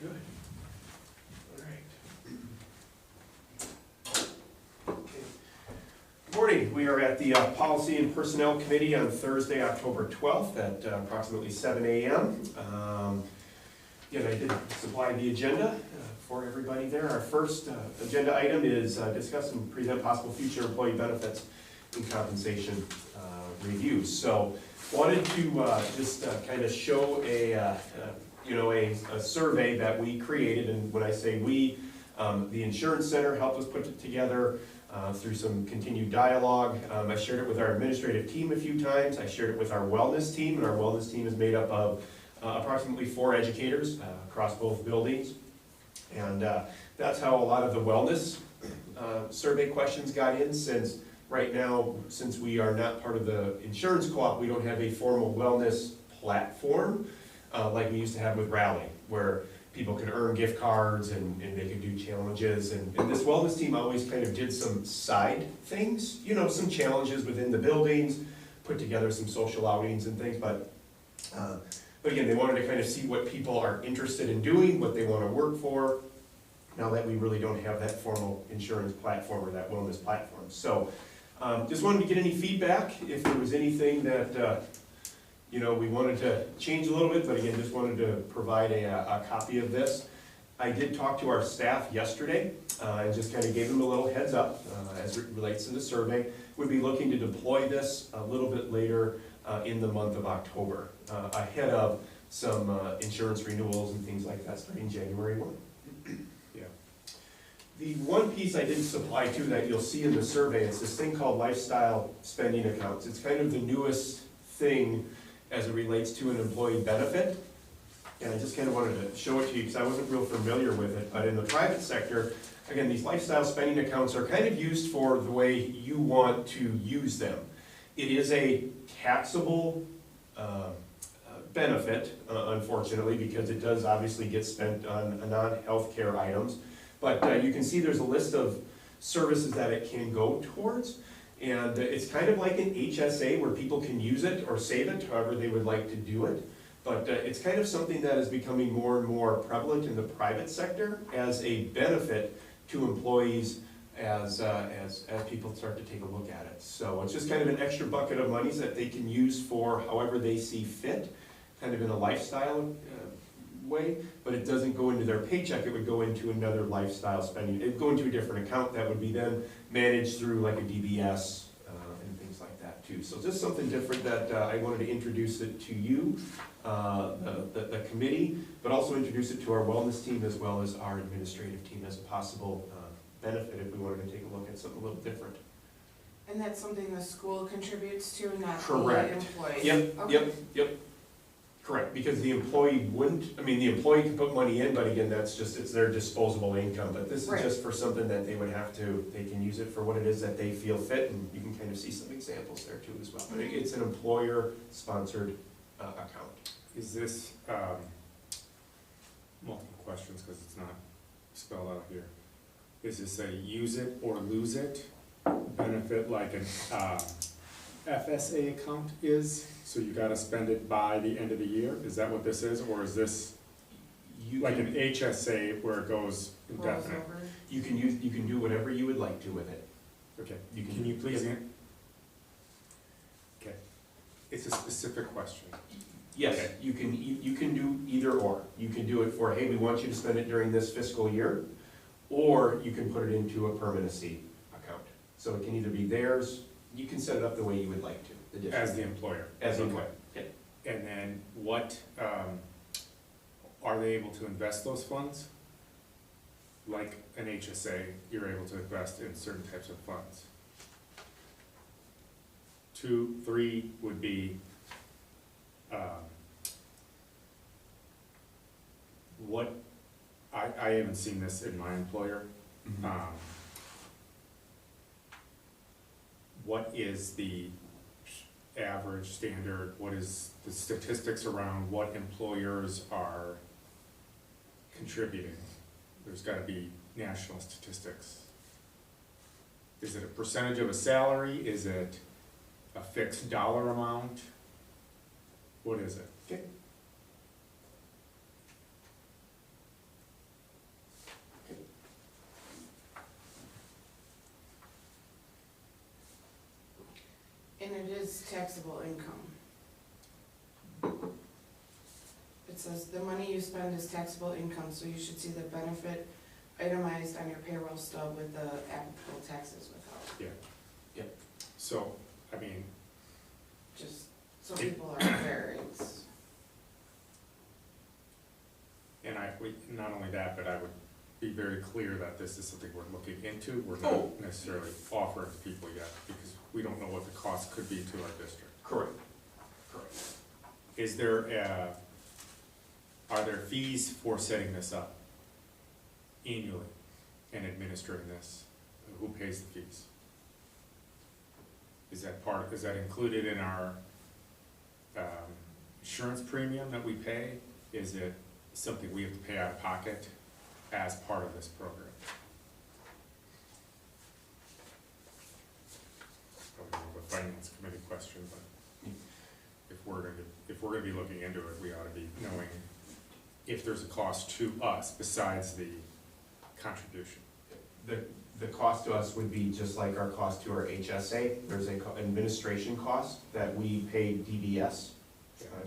Good. All right. Okay. Good morning. We are at the Policy and Personnel Committee on Thursday, October 12th at approximately 7 a.m. Again, I did supply the agenda for everybody there. Our first agenda item is discuss and present possible future employee benefits and compensation reviews. So wanted to just kind of show a survey that we created, and when I say we, the Insurance Center helped us put it together through some continued dialogue. I shared it with our administrative team a few times. I shared it with our wellness team, and our wellness team is made up of approximately 4 educators across both buildings. And that's how a lot of the wellness survey questions got in, since right now, since we are not part of the insurance co-op, we don't have a formal wellness platform like we used to have with Rally, where people could earn gift cards and they could do challenges. And this wellness team always kind of did some side things, you know, some challenges within the buildings, put together some social outings and things, but again, they wanted to kind of see what people are interested in doing, what they want to work for, now that we really don't have that formal insurance platform or that wellness platform. So just wanted to get any feedback, if there was anything that we wanted to change a little bit, but again, just wanted to provide a copy of this. I did talk to our staff yesterday and just kind of gave them a little heads up as it relates to the survey. We'd be looking to deploy this a little bit later in the month of October, ahead of some insurance renewals and things like that starting January 1. Yeah. The one piece I didn't supply to that you'll see in the survey, it's this thing called lifestyle spending accounts. It's kind of the newest thing as it relates to an employee benefit. And I just kind of wanted to show it to you because I wasn't real familiar with it. But in the private sector, again, these lifestyle spending accounts are kind of used for the way you want to use them. It is a taxable benefit, unfortunately, because it does obviously get spent on non-healthcare items. But you can see there's a list of services that it can go towards. And it's kind of like an HSA where people can use it or save it, however they would like to do it. But it's kind of something that is becoming more and more prevalent in the private sector as a benefit to employees as people start to take a look at it. So it's just kind of an extra bucket of monies that they can use for however they see fit, kind of in a lifestyle way, but it doesn't go into their paycheck. It would go into another lifestyle spending. It would go into a different account that would be then managed through like a DBS and things like that too. So just something different that I wanted to introduce it to you, the committee, but also introduce it to our wellness team as well as our administrative team as a possible benefit if we wanted to take a look at something a little different. And that's something the school contributes to, not Correct. the employee? Yep, okay. yep. Correct, because the employee wouldn't, the employee can put money in, but again, it's their disposable income. But this is right. just for something that they would have to, they can use it for what it is that they feel fit, and you can kind of see some examples there too as well. But it's an employer-sponsored account. Is this, multiple questions because it's not spelled out here. Is this a use it or lose it benefit like an FSA account is? So you gotta spend it by the end of the year? Is that what this is? Or is this like an HSA where it goes indefinite? You can do whatever you would like to with it. Okay, can you please? Yep. Okay, it's a specific question. Yes, okay. You can do either or. You can do it for, hey, we want you to spend it during this fiscal year, or you can put it into a permanency account. So it can either be theirs, you can set it up the way you would like to. As the employer? As the employer, yeah. And then what, are they able to invest those funds? Like an HSA, you're able to invest in certain types of funds. 2, 3 would be, what, I haven't seen this in my employer. Mm-hmm. What is the average standard? What is the statistics around what employers are contributing? There's got to be national statistics. Is it a percentage of a salary? Is it a fixed dollar amount? What is it? Okay. It is taxable income. It says the money you spend is taxable income, so you should see the benefit itemized on your payroll stub with the applicable taxes withheld. So, I mean, Just so people are aware, it's, and not only that, but I would be very clear that this is something we're looking into. We're Oh. not necessarily offering to people yet, because we don't know what the cost could be to our district. Correct. Correct. Is there, are there fees for setting this up annually and administering this? Who pays the fees? Is that included in our insurance premium that we pay? Is it something we have to pay out of pocket as part of this program? Probably more of a finance committee question, but if we're gonna be looking into it, we ought to be knowing if there's a cost to us besides the contribution. The cost to us would be just like our cost to our HSA. There's a administration cost that we pay DBS,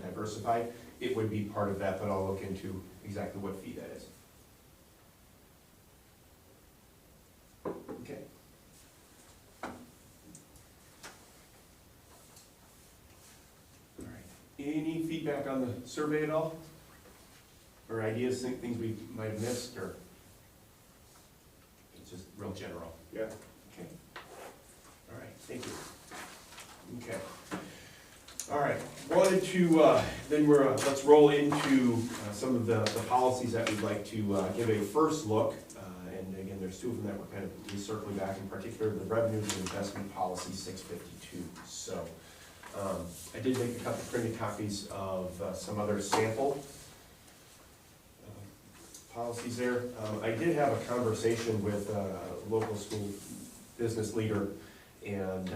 diversified. It would be part of that, but I'll look into exactly what fee that is. Okay. All right. Any feedback on the survey at all? Or ideas, things we might have missed, or? It's just real general. Yeah. Okay. All right, thank you. Okay. All right, wanted to, then let's roll into some of the policies that we'd like to give a first look. And again, there's two of them that we're kind of recircling back, in particular the revenues and investment policy 652. So I did make a couple printed copies of some other sample policies there. I did have a conversation with a local school business leader, and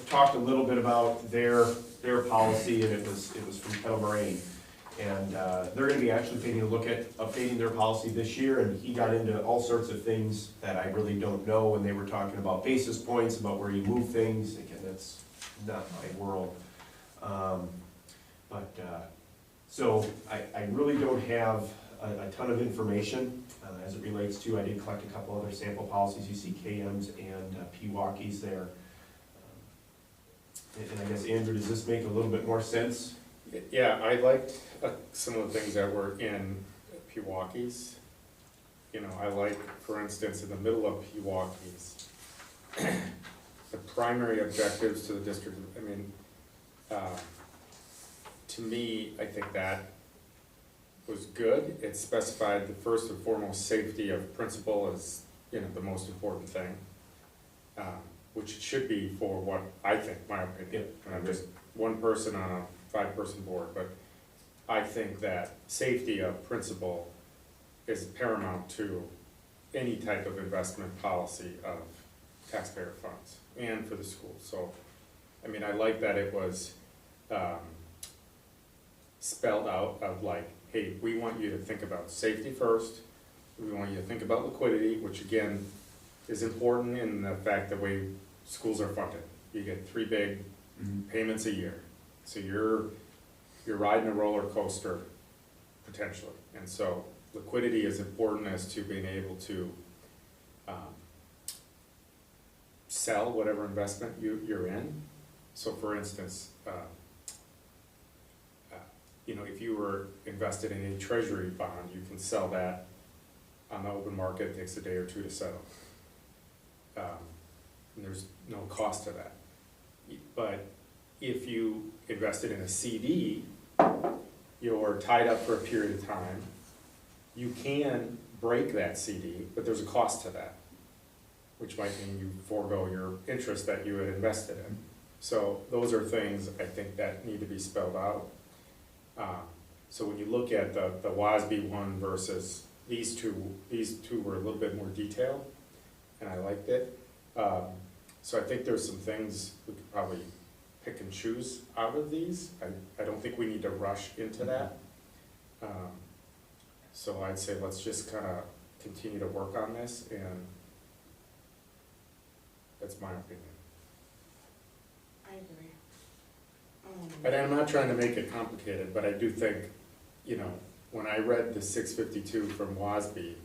talked a little bit about their policy, and it was from Kettle Moraine, and they're going to be actually taking a look at updating their policy this year. And he got into all sorts of things that I really don't know, and they were talking about basis points, about where you move things. Again, that's not my world. So I really don't have a ton of information as it relates to. I did collect a couple other sample policies. You see KMs and Pewaukee there. And I guess, Andrew, does this make a little bit more sense? Yeah, I liked some of the things that were in Pewaukee's. I like, for instance, in the middle of Pewaukee's, the primary objectives to the district. To me, I think that was good. It specified the first and foremost safety of principal as the most important thing, which it should be for what I think, my opinion. And I'm just one person on a 5-person board, but I think that safety of principal is paramount to any type of investment policy of taxpayer funds and for the school. So, I like that it was spelled out of like, hey, we want you to think about safety first. We want you to think about liquidity, which again is important in the fact the way schools are funded. You get 3 big payments a year. So you're riding a roller coaster potentially. And so liquidity is important as to being able to sell whatever investment you're in. So for instance, if you were invested in a treasury bond, you can sell that on the open market. It takes a day or 2 to settle. And there's no cost to that. But if you invested in a CD, you're tied up for a period of time. You can break that CD, but there's a cost to that, which might mean you forego your interest that you had invested in. So those are things I think that need to be spelled out. So when you look at the WASB one versus these two were a little bit more detailed, and I liked it. So I think there's some things we could probably pick and choose out of these. I don't think we need to rush into that. So I'd say let's just kind of continue to work on this, and that's my opinion. I agree. But I'm not trying to make it complicated, but I do think, you know, when I read the 652 from WASB,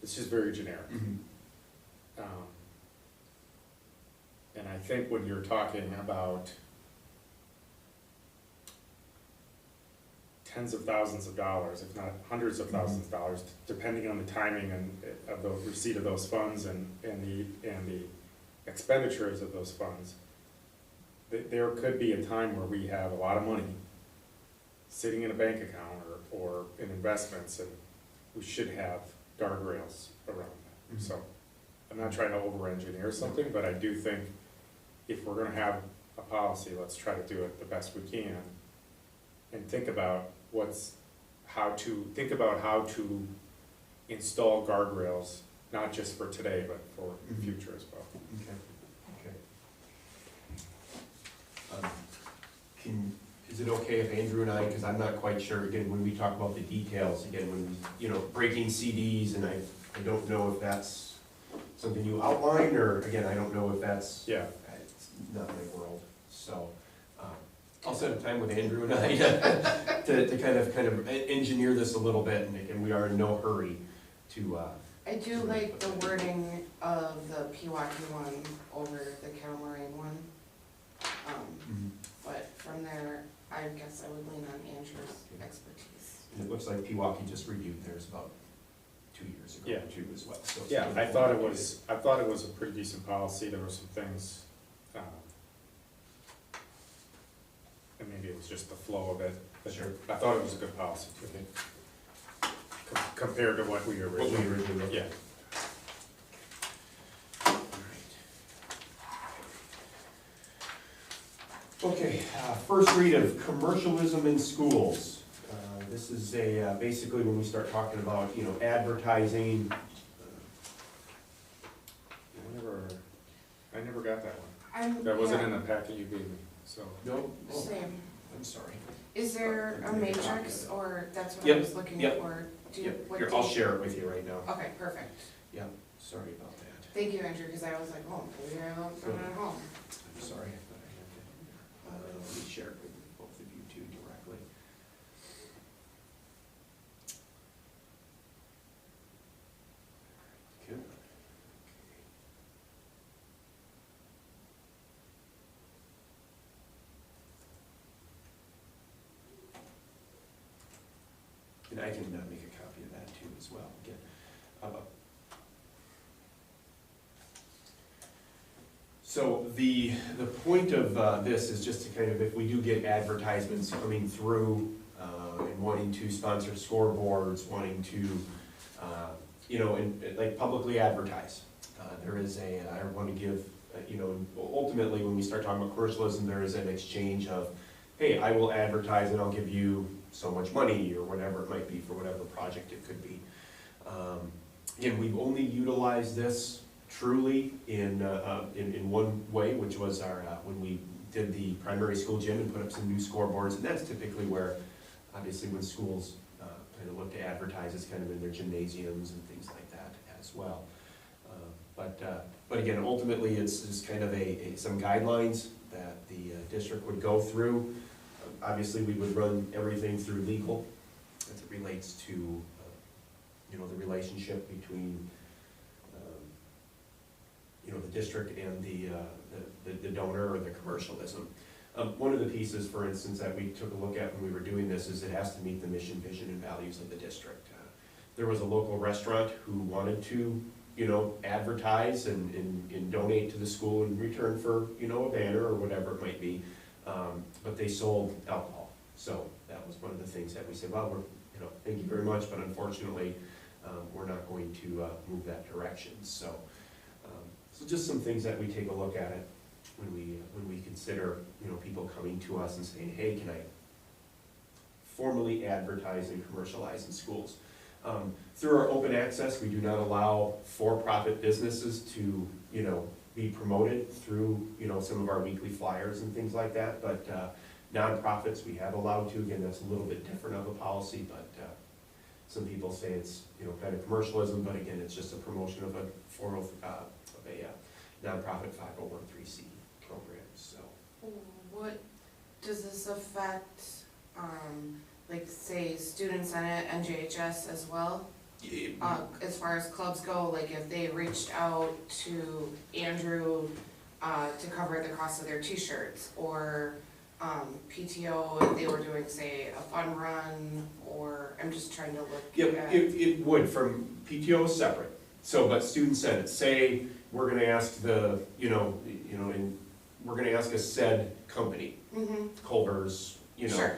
it's just very generic. And I think when you're talking about tens of thousands of dollars, if not hundreds of thousands of dollars, depending on the timing and of the receipt of those funds and the expenditures of those funds, there could be a time where we have a lot of money sitting in a bank account or in investments, and we should have guardrails around that. So I'm not trying to over-engineer something, but I do think if we're gonna have a policy, let's try to do it the best we can, and think about how to install guardrails, not just for today, but for the future as well. Okay. Is it okay if Andrew and I, because I'm not quite sure, again, when we talk about the details, again, when, you know, breaking CDs, and I don't know if that's something you outline, or, again, I don't know if that's, it's not my world, so, I'll set a time with Andrew and I to kind of engineer this a little bit, and again, we are in no hurry to, I do like the wording of the Pewaukee one over the Kettle Moraine one. But from there, I guess I would lean on Andrew's expertise. and it looks like Pewaukee just reviewed theirs about 2 years ago, too, as well, so. Yeah, I thought it was a pretty decent policy. There were some things, and maybe it was just the flow of it, but Sure. I thought it was a good policy too. Compared to what we originally wrote. Yeah. Okay, first read of commercialism in schools. This is basically when we start talking about, you know, advertising. I never got that one. That wasn't in the packet you gave me, so. No? Oh, Same. I'm sorry. Is there a matrix, or that's what I Yep, was looking yep. for? Here, I'll share it with you right now. Okay, perfect. Yeah, sorry about that. Thank you, Andrew, because I was like, oh, maybe I don't put it at home. I'm sorry, I thought I had that. Let me share it with both of you too directly. Good. And I can make a copy of that too as well. Again, so the point of this is just to kind of, if we do get advertisements coming through and wanting to sponsor scoreboards, wanting to, you know, and like publicly advertise. There is I want to give, you know, ultimately when we start talking about commercialism, there is an exchange of, hey, I will advertise and I'll give you so much money or whatever it might be for whatever project it could be. Again, we've only utilized this truly in one way, which was our when we did the primary school gym and put up some new scoreboards, and that's typically where, obviously, when schools kind of look to advertise, it's kind of in their gymnasiums and things like that as well. But again, ultimately, it's just kind of some guidelines that the district would go through. Obviously, we would run everything through legal as it relates to, you know, the relationship between, you know, the district and the donor or the commercialism. One of the pieces, for instance, that we took a look at when we were doing this is it has to meet the mission, vision, and values of the district. There was a local restaurant who wanted to, you know, advertise and donate to the school in return for, you know, a banner or whatever it might be. But they sold alcohol. So that was one of the things that we said, well, you know, thank you very much, but unfortunately, we're not going to move that direction. So just some things that we take a look at it when we consider, you know, people coming to us and saying, hey, can I formally advertise and commercialize in schools? Through our open access, we do not allow for-profit businesses to, you know, be promoted through, you know, some of our weekly flyers and things like that, but nonprofits we have allowed to. Again, that's a little bit different of a policy, but some people say it's, you know, kind of commercialism, but again, it's just a promotion of a nonprofit 501(c) program. So What Does this affect, like, say, Student Senate, NJHS as well? As far as clubs go, like if they reached out to Andrew, to cover the cost of their t-shirts, or, PTO, if they were doing, say, a fun run, or, I'm just trying to look Yep, at. it would, from PTO is separate, so, but student senate, say, we're gonna ask the, and we're gonna ask a said company, Culver's, Sure.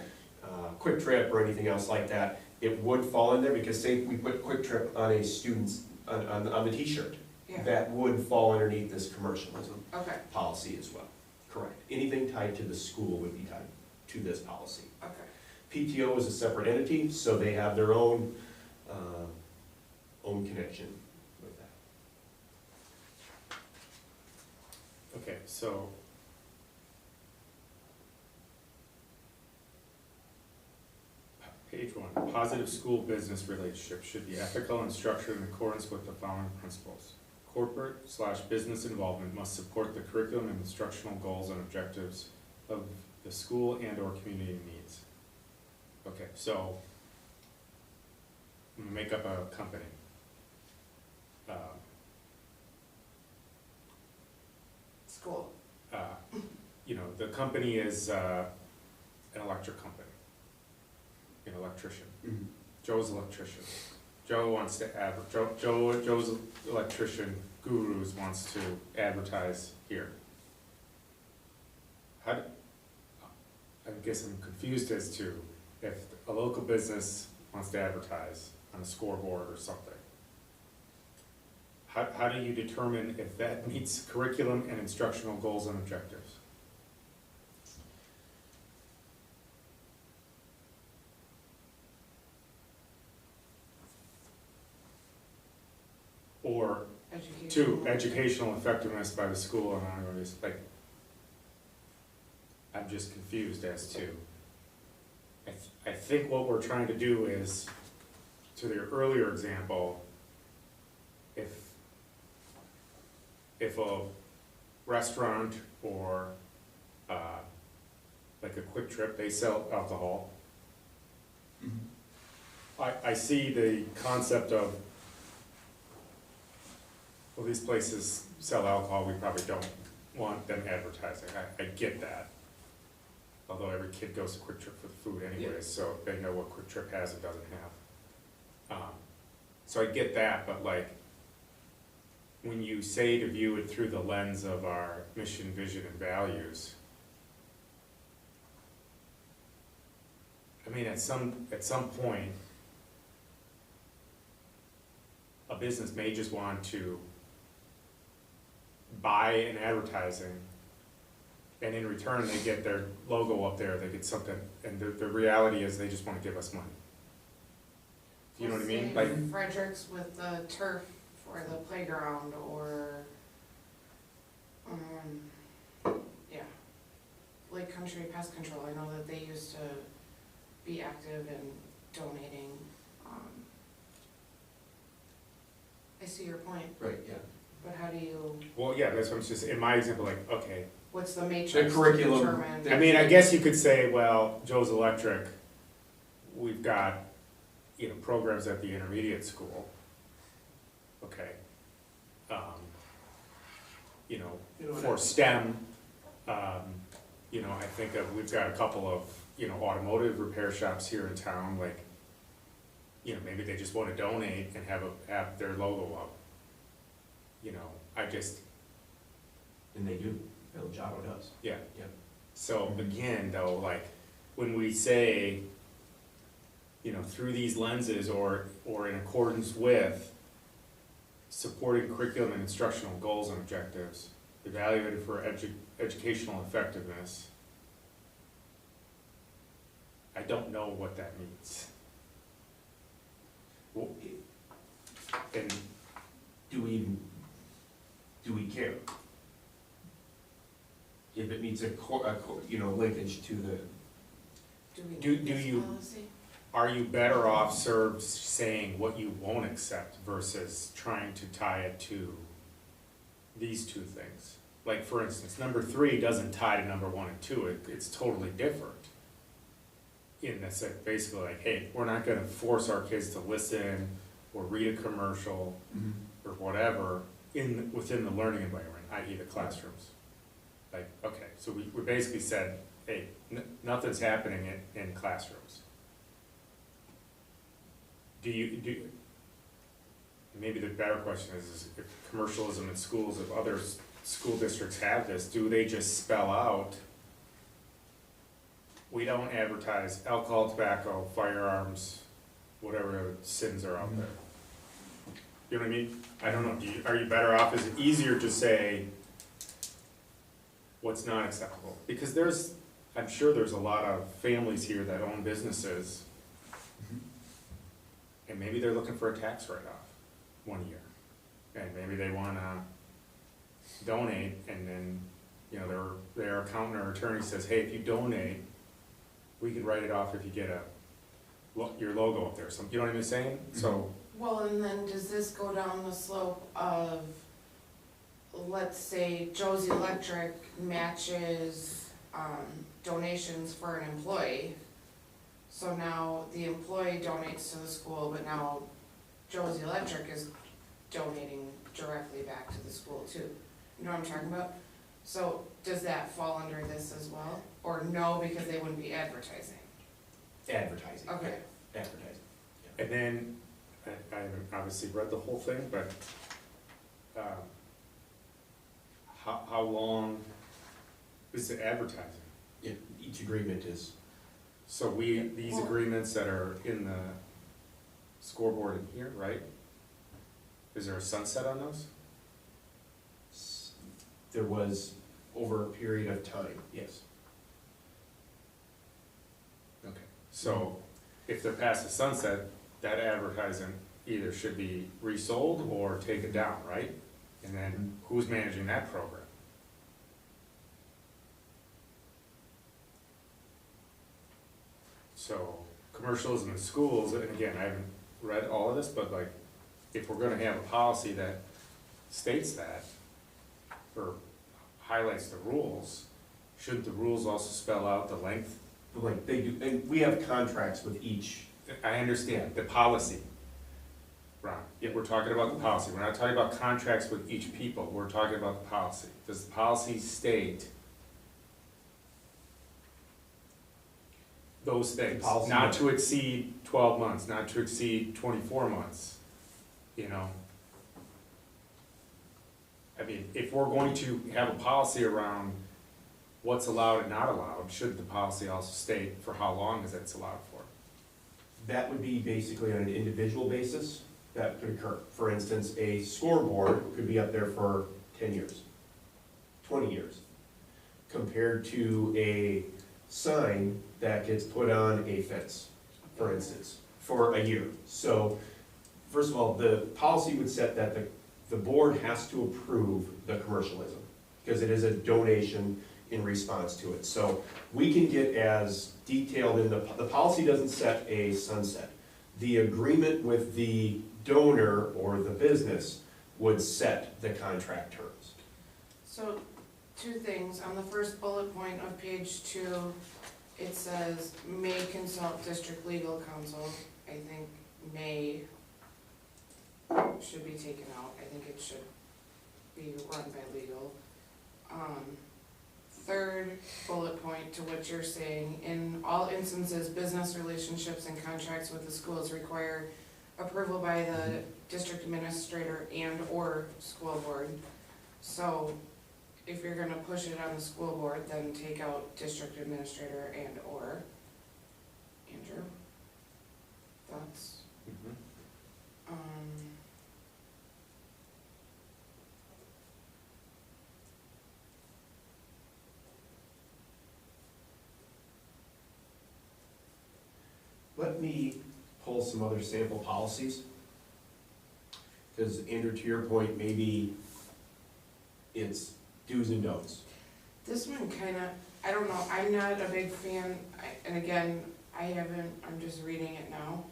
Quick Trip or anything else like that, it would fall in there, because say we put Quick Trip on a student's, on the t-shirt, Yeah, that would fall underneath this commercialism okay, policy as well, correct. Anything tied to the school would be tied to this policy. okay. PTO is a separate entity, so they have their own, own connection with that. Okay, so. Page 1, positive school business relationships should be ethical and structured in accordance with the following principles. Corporate/business involvement must support the curriculum and instructional goals and objectives of the school and/or community needs. Okay, so I'm gonna make up a company. School. The company is an electric company, an electrician. Joe's electrician. Joe wants to Joe's electrician gurus wants to advertise here. I guess I'm confused as to if a local business wants to advertise on a scoreboard or something. How do you determine if that meets curriculum and instructional goals and objectives? Or two, educational effectiveness by the school and ongoing, like, I'm just confused as to, I think what we're trying to do is, to the earlier example, if a restaurant or, like a Quick Trip, they sell alcohol, I see the concept of, well, these places sell alcohol, we probably don't want them advertising, I get that. Although every kid goes to Quick Trip for the food anyways, so they know what Quick Trip has and doesn't have. So I get that, but like, when you say to view it through the lens of our mission, vision, and values, I mean, at some point, a business may just want to buy an advertising, and in return, they get their logo up there, they get something, and the reality is they just wanna give us money. You know what I mean? Like, Fredericks with the turf for the playground, or, Lake Country Pest Control, I know that they used to be active in donating, I see your point, Right, yeah. but how do you, well, yeah, that's what I'm just, in my example, like, okay, what's the matrix to curriculum, determine? I mean, I guess you could say, well, Joe's Electric, we've got, programs at the intermediate school, okay. For STEM, I think we've got a couple of, automotive repair shops here in town, like, maybe they just wanna donate and have their logo up. And they do, El Javo does. Yeah. Yep. So again, though, like, when we say, through these lenses or in accordance with supporting curriculum and instructional goals and objectives, evaluated for educational effectiveness, I don't know what that means. Well, and Do we care? If it meets a linkage to the, Do we do need this you- policy? are you better off served saying what you won't accept versus trying to tie it to these two things? like, for instance, number 3 doesn't tie to number 1 and 2, it's totally different. In that sense, basically like, hey, we're not gonna force our kids to listen or read a commercial or whatever within the learning environment, i.e. the classrooms. Like, okay, so we basically said, hey, nothing's happening in classrooms. Maybe the better question is if commercialism in schools, if other school districts have this, do they just spell out, we don't advertise alcohol, tobacco, firearms, whatever sins are out there? You know what I mean? I don't know, are you better off, is it easier to say what's not acceptable? Because I'm sure there's a lot of families here that own businesses, and maybe they're looking for a tax write-off one year. And maybe they wanna donate, and then, you know, their accountant or attorney says, hey, if you donate, we can write it off if you get your logo up there, you know what I'm saying? So. Well, and then does this go down the slope of, let's say Joe's Electric matches donations for an employee, so now the employee donates to the school, but now Joe's Electric is donating directly back to the school too. You know what I'm talking about? So does that fall under this as well? Or no, because they wouldn't be advertising? Advertising. Okay. Advertising. And then, I haven't obviously read the whole thing, but how long is the advertising? Yeah, each agreement is. So these agreements that are in the scoreboard in here, right? Is there a sunset on those? There was over a period of time, yes. Okay. So if they're past the sunset, that advertising either should be resold or taken down, right? And then who's managing that program? So commercialism in schools, and again, I haven't read all of this, but like, if we're gonna have a policy that states that, or highlights the rules, shouldn't the rules also spell out the length? Like they do, and we have contracts with each. I understand, the policy, Ron, if we're talking about the policy, we're not talking about contracts with each people, we're talking about the policy. Does the policy state those things? Policy Not to exceed 12 months, not to exceed 24 months, you know? I mean, if we're going to have a policy around what's allowed and not allowed, shouldn't the policy also state for how long is it's allowed for? That would be basically on an individual basis that could occur. For instance, a scoreboard could be up there for 10 years, 20 years, compared to a sign that gets put on a fence, for instance, for a year. So, first of all, the policy would set that the board has to approve the commercialism, because it is a donation in response to it. So we can get as detailed in the policy doesn't set a sunset. The agreement with the donor or the business would set the contract terms. So, two things, on the first bullet point of page 2, it says, may consult district legal counsel. I think may should be taken out, I think it should be run by legal. Third bullet point to what you're saying, in all instances, business relationships and contracts with the schools require approval by the district administrator and or school board. So if you're gonna push it on the school board, then take out district administrator and or. Andrew? Thoughts? Let me pull some other sample policies. Because Andrew, to your point, maybe it's do's and don'ts. This one kinda, I don't know, I'm not a big fan, and again, I'm just reading it now,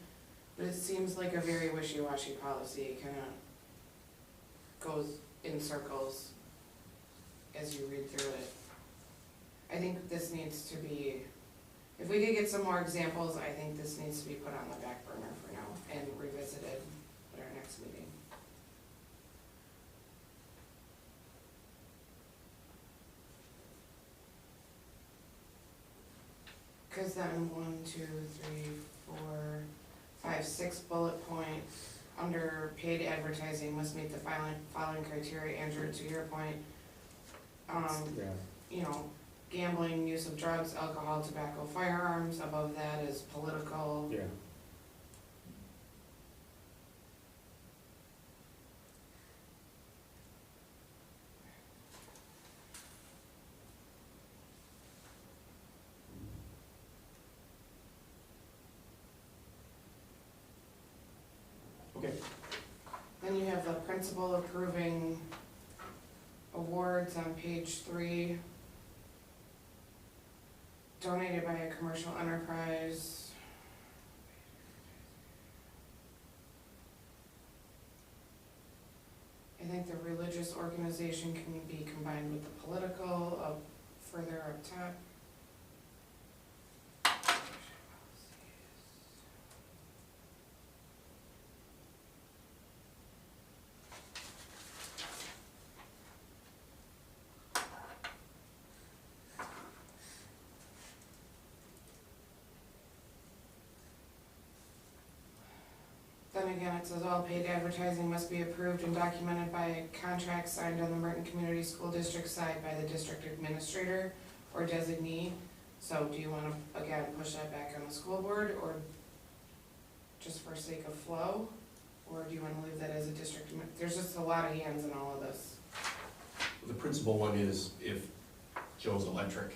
but it seems like a very wishy-washy policy, it kinda goes in circles. as you read through it. I think this needs to be, if we could get some more examples, I think this needs to be put on the back burner for now and revisited at our next meeting. Cause then 1, 2, 3, 4, 5, 6 bullet points under paid advertising must meet the following criteria. Andrew, to your point, Yeah. you know, gambling, use of drugs, alcohol, tobacco, firearms. Above that is political. Yeah. Okay. Then you have the principal approving awards on page 3. Donated by a commercial enterprise. I think the religious organization can be combined with the political, further up top. Then again, it says all paid advertising must be approved and documented by a contract signed on the Merton Community School District side by the district administrator or designee. So do you wanna, again, push that back on the school board, or just for sake of flow? Or do you wanna leave that as a district, there's just a lot of hands in all of this. The principal one is if Joe's Electric,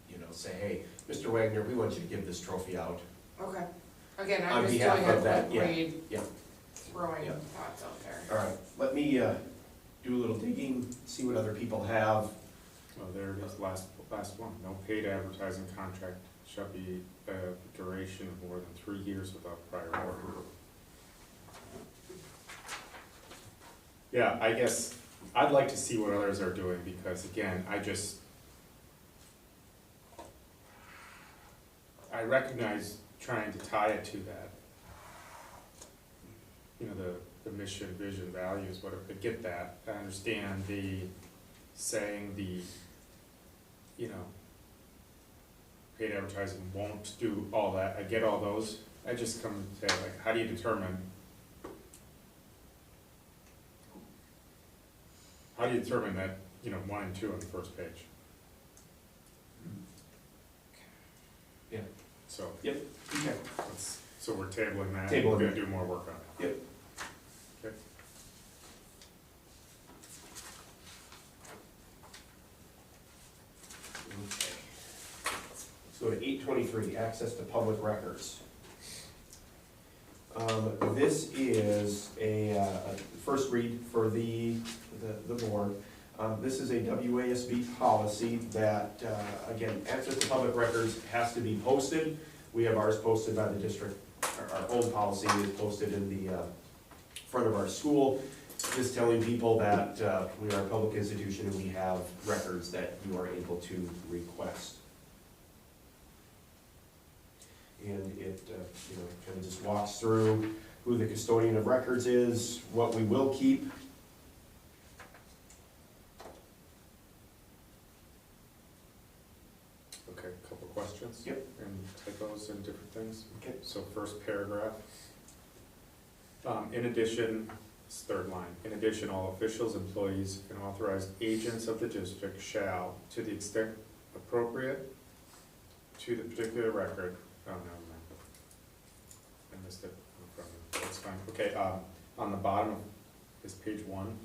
you know, say, hey, Mr. Wagner, we want you to give this trophy out. Okay. Again, On I'm just behalf doing a of that, quick yeah, read, yeah. throwing Yeah. thoughts out there. All right, let me do a little digging, see what other people have. Oh, there it is, last one. No paid advertising contract shall be a duration of more than 3 years without prior order. Yeah, I guess I'd like to see what others are doing, because again, I recognize trying to tie it to that. You know, the mission, vision, values, whatever, I get that. I understand saying you know, paid advertising won't do all that. I get all those. I just come to say, like, how do you determine that, you know, 1 and 2 on the first page? Yeah. So, Yep, okay. so we're tabling that. Tabling We're gonna it. do more work on it. Yep. Okay. Okay. Let's go to 823, access to public records. This is a first read for the board. This is a WASB policy that, again, access to public records has to be posted. We have ours posted by the district. Our old policy is posted in the front of our school, just telling people that we are a public institution and we have records that you are able to request. And it, you know, kind of just walks through who the custodian of records is, what we will keep. Okay, a couple questions? Yep. And typos and different things? Okay. So first paragraph. In addition, it's third line, in addition, all officials, employees, and authorized agents of the district shall, to the extent appropriate to the particular record, oh, never mind. I missed it, that's fine. Okay, on the bottom of this page 1,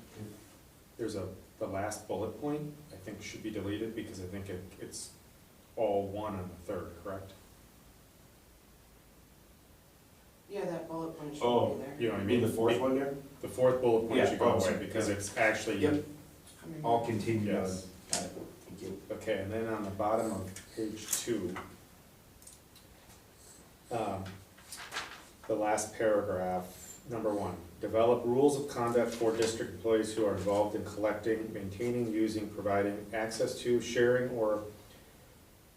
there's the last bullet point, I think should be deleted, because I think it's all 1 on the third, correct? Yeah, that bullet point should Oh, be there. You know what I You mean? mean the fourth one there? The 4th bullet point Yeah, should go away, sorry. because it's actually. Yep. Coming All back. continued on. Yes. Got it, thank you. Okay, and then on the bottom of page 2, the last paragraph, Number one, develop rules of conduct for district employees who are involved in collecting, maintaining, using, providing access to, sharing, or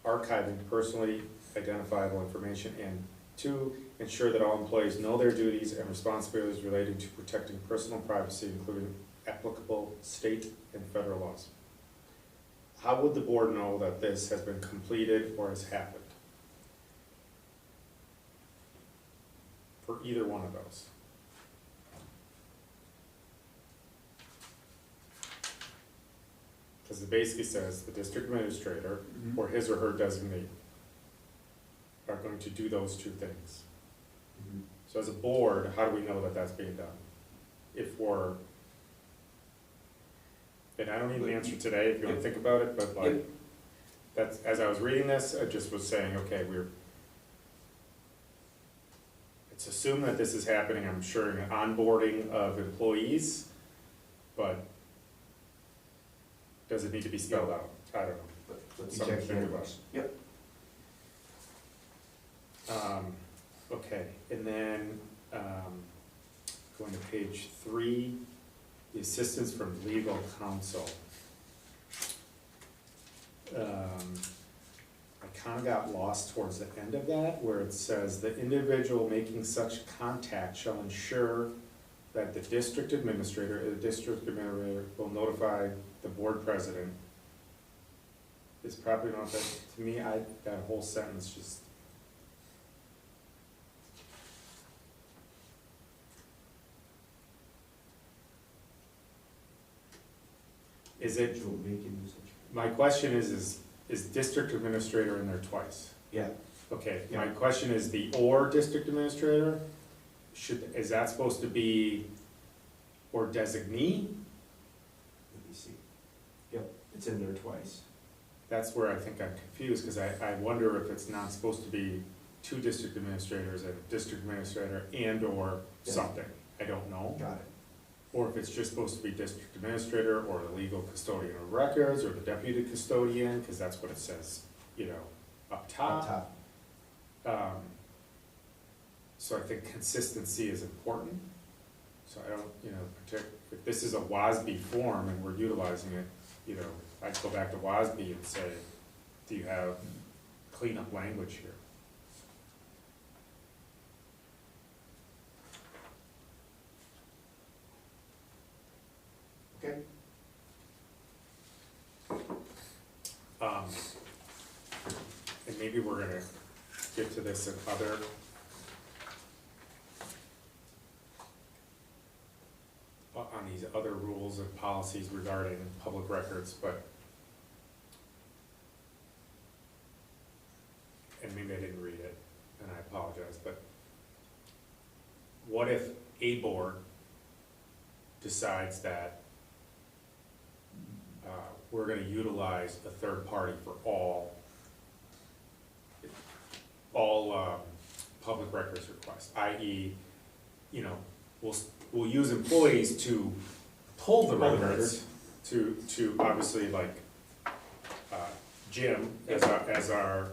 archiving personally identifiable information. And two, ensure that all employees know their duties and responsibilities relating to protecting personal privacy, including applicable state and federal laws. How would the board know that this has been completed or has happened? For either one of those. Because it basically says the district administrator or his or her designee are going to do those two things. So as a board, how do we know that that's being done? If we're, and I don't need an answer today if you want to think about it, but like, that's, as I was reading this, I just was saying, okay, it's assumed that this is happening, I'm sure, in onboarding of employees, but does it need to be spelled out? I don't know. Let's Something check to think the about. Yep. Okay, and then, going to page 3, the assistance from legal counsel. I kind of got lost towards the end of that, where it says, the individual making such contact shall ensure that the district administrator will notify the board president. Is properly notified. To me, that whole sentence just, is it, Individual making such. my question is district administrator in there twice? Yeah. Okay, Yeah. my question is the or district administrator, is that supposed to be or designee? Let me see. Yep, it's in there twice. That's where I think I'm confused, because I wonder if it's not supposed to be 2 district administrators and a district administrator and or Yeah. something, I don't know. Got it. Or if it's just supposed to be district administrator or the legal custodian of records or the deputy custodian, because that's what it says, up top. Up top. So I think consistency is important. So I don't, if this is a WASB form and we're utilizing it, I'd go back to WASB and say, do you have cleanup language here? Okay. And maybe we're gonna get to this in other on these other rules and policies regarding public records, but and maybe I didn't read it, and I apologize, but what if a board decides that we're gonna utilize a third party for all public records requests, i.e., we'll use employees to pull the records, to obviously like Jim as our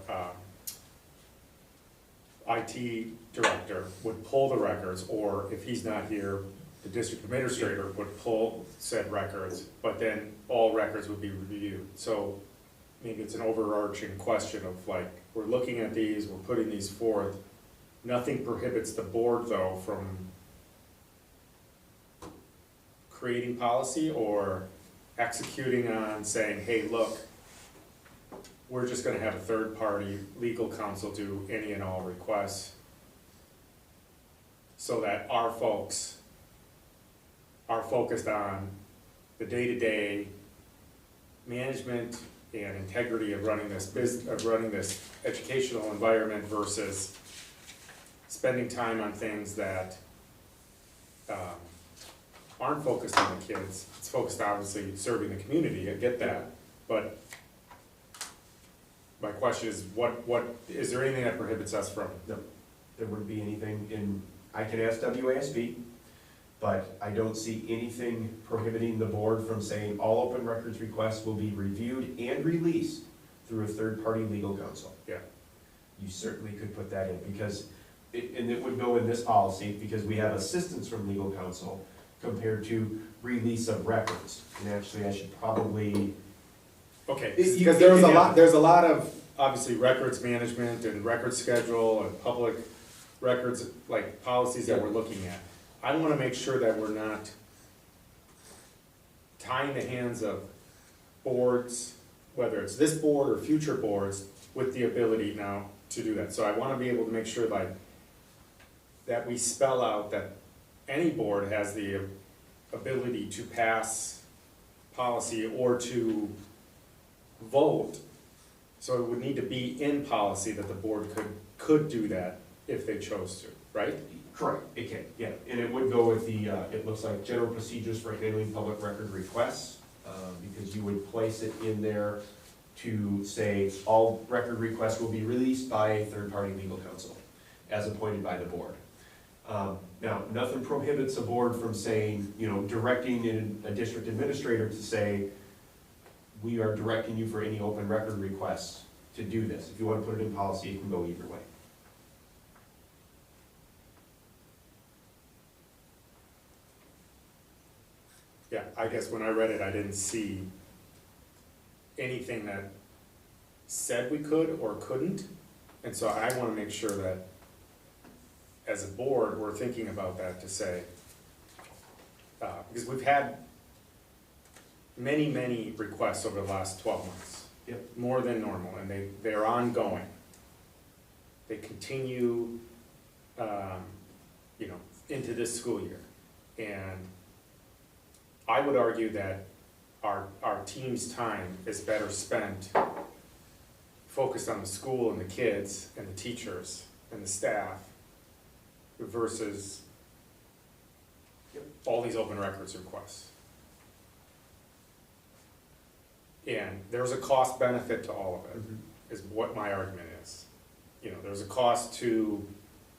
IT director would pull the records, or if he's not here, the district administrator would pull said records, but then all records would be reviewed. So maybe it's an overarching question of like, we're looking at these, we're putting these forth. Nothing prohibits the board though from creating policy or executing on saying, hey, look, we're just gonna have a third party legal counsel do any and all requests so that our folks are focused on the day-to-day management and integrity of running this this educational environment versus spending time on things that aren't focused on the kids. It's focused obviously serving the community, I get that, but my question is, what is there anything that prohibits us from? No, there wouldn't be anything in, I can ask WASB, but I don't see anything prohibiting the board from saying all open records requests will be reviewed and released through a third-party legal counsel. Yeah. You certainly could put that in, because and it would go in this policy, because we have assistance from legal counsel compared to release of records. And actually, I should probably, Okay, You- because you can there's a lot of, obviously, records management and record schedule and public records, like, policies that we're looking at. I wanna make sure that we're not tying the hands of boards, whether it's this board or future boards, with the ability now to do that. So I wanna be able to make sure, like, that we spell out that any board has the ability to pass policy or to vote. So it would need to be in policy that the board could do that if they chose to, right? correct, it can, yeah. And it would go with the, it looks like general procedures for handling public record requests, because you would place it in there to say, all record requests will be released by third-party legal counsel, as appointed by the board. Now, nothing prohibits a board from saying, directing a district administrator to say, we are directing you for any open record requests to do this. If you want to put it in policy, it can go either way. Yeah, I guess when I read it, I didn't see anything that said we could or couldn't. And so I wanna make sure that as a board, we're thinking about that to say, because we've had many, many requests over the last 12 months. Yep. More than normal, and they're ongoing. They continue, into this school year. And I would argue that our team's time is better spent focused on the school and the kids and the teachers and the staff versus all these open records requests. And there's a cost benefit to all of it, is what my argument is. There's a cost to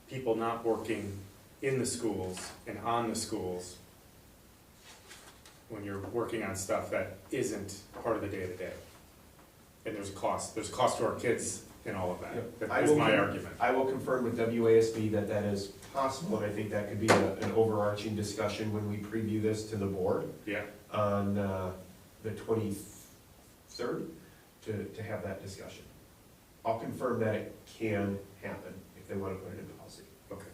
people not working in the schools and on the schools when you're working on stuff that isn't part of the day-to-day. And there's a cost to our kids in all of that. Yep. That is my argument. I will confirm with WASB that that is possible, and I think that could be an overarching discussion when we preview this to the board Yeah, on the 23rd, to have that discussion. I'll confirm that it can happen if they want to put it in policy. okay.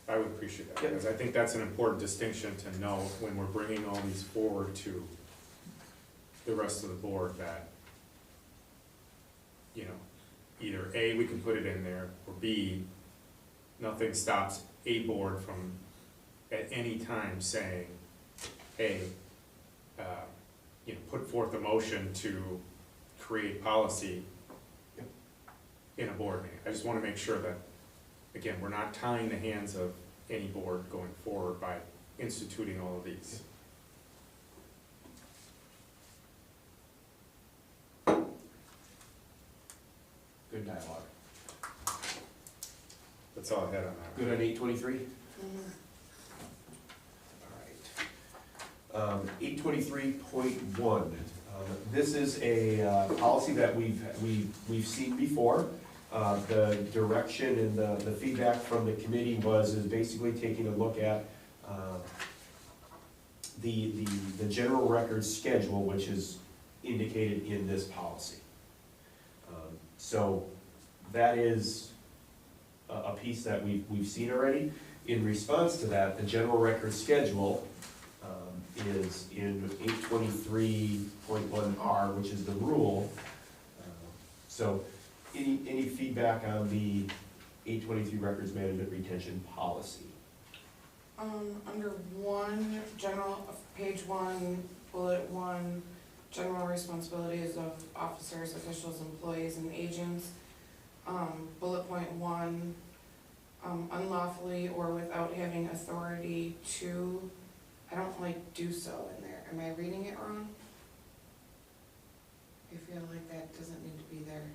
I would appreciate that, Yep. because I think that's an important distinction to know when we're bringing all these forward to the rest of the board, that, either A, we can put it in there, or B, nothing stops a board from at any time saying, hey, put forth a motion to create policy in a board meeting. I just want to make sure that, again, we're not tying the hands of any board going forward by instituting all of these. Good dialogue. That's all I had on that. Good on 823? All right. 823.1. This is a policy that we've seen before. The direction and the feedback from the committee is basically taking a look at the general records schedule, which is indicated in this policy. So that is a piece that we've seen already. In response to that, the general records schedule is in 823.1R, which is the rule. So any feedback on the 823 records management retention policy? Under one, page 1, bullet 1, general responsibilities of officers, officials, employees, and agents. Bullet point 1, unlawfully or without having authority to, I don't like do so in there. Am I reading it wrong? I feel like that doesn't need to be there.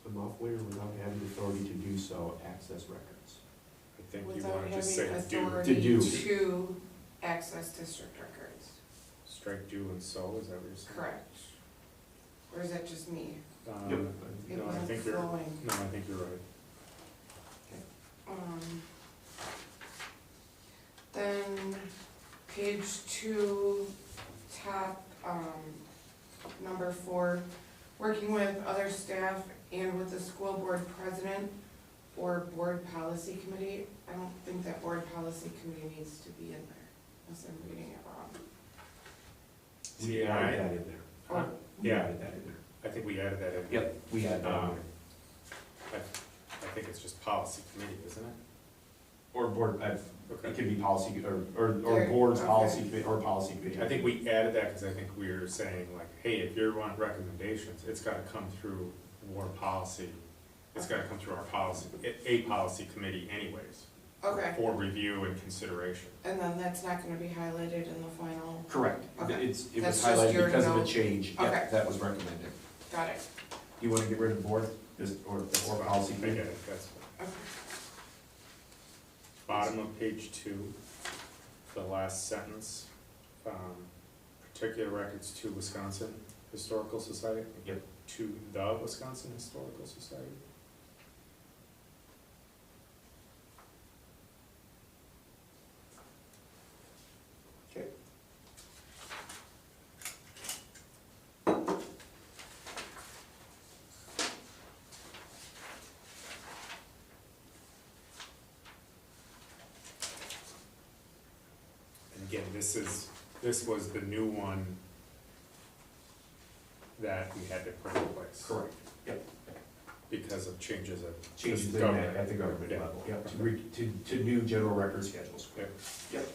Unlawfully or without having authority to do so, access records. I think you Without want to just having say do, authority To do. to access district records. strike do and so, is that what you're saying? Correct. Or is that just me? Yep. It No, I wasn't think you're, flowing. no, I think you're right. Then page 2, top, number 4, working with other staff and with the school board president or board policy committee. I don't think that board policy committee needs to be in there, unless I'm reading it wrong. We added that in there. Oh. We Yeah. added that in there. I think we added that in. Yep, we added that in there. I think it's just policy committee, isn't it? Or board, it Okay. could be policy, or There, board's okay. policy committee, or policy committee. I think we added that because I think we were saying like, hey, if you want recommendations, it's gotta come through board policy. It's gotta come through our policy, a policy committee anyways. Okay, For review and consideration. and then that's not gonna be highlighted in the final, Correct. Okay. It was That's just highlighted your because of the note. change. Okay. Yep, that was recommended. got it. You wanna get rid of the board, or policy I committee? get it, that's Okay. bottom of page 2, the last sentence, particular records to Wisconsin Historical Society. Yep. To the Wisconsin Historical Society. Okay. And again, this was the new one that we had to put in place. Correct. Yep. Because of changes of. Changes just in government. that at the government Yeah. level, yep, to new general record schedules. Yep. Yep.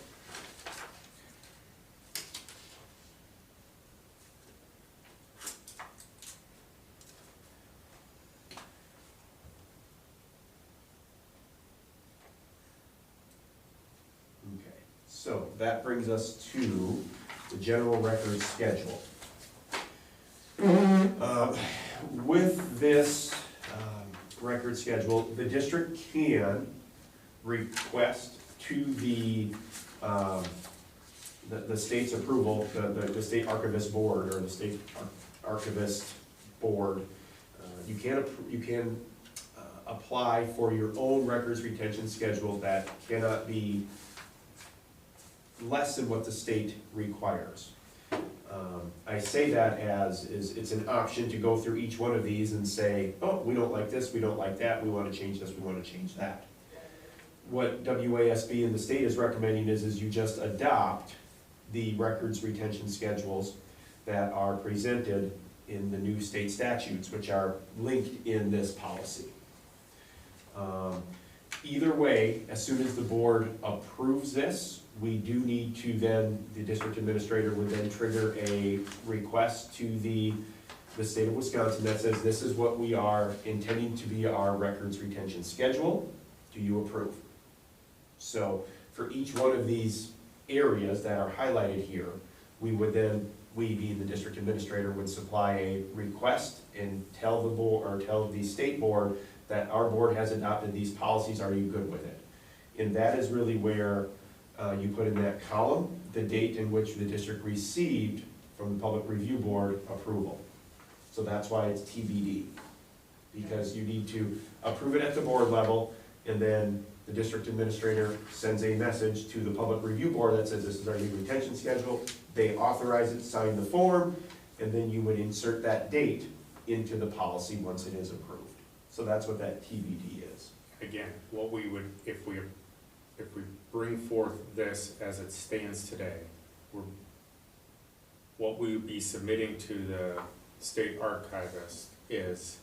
Okay, so that brings us to the general record schedule. With this record schedule, the district can request to the state's approval, the state archivist board, or the state archivist board, you can apply for your own records retention schedule that cannot be less than what the state requires. I say that as, it's an option to go through each one of these and say, oh, we don't like this, we don't like that, we wanna change this, we wanna change that. What WASB and the state is recommending is you just adopt the records retention schedules that are presented in the new state statutes, which are linked in this policy. Either way, as soon as the board approves this, we do need to then, the district administrator would then trigger a request to the state of Wisconsin that says, this is what we are intending to be our records retention schedule, do you approve? So, for each one of these areas that are highlighted here, we would then, we being the district administrator, would supply a request and tell the board, or tell the state board that our board has adopted these policies, are you good with it? And that is really where you put in that column, the date in which the district received from the Public Review Board approval. So that's why it's TBD, because you need to approve it at the board level, and then the district administrator sends a message to the Public Review Board that says, this is our new retention schedule. They authorize it, sign the form, and then you would insert that date into the policy once it is approved. So that's what that TBD is. Again, what we would, if we bring forth this as it stands today, what we would be submitting to the state archivist is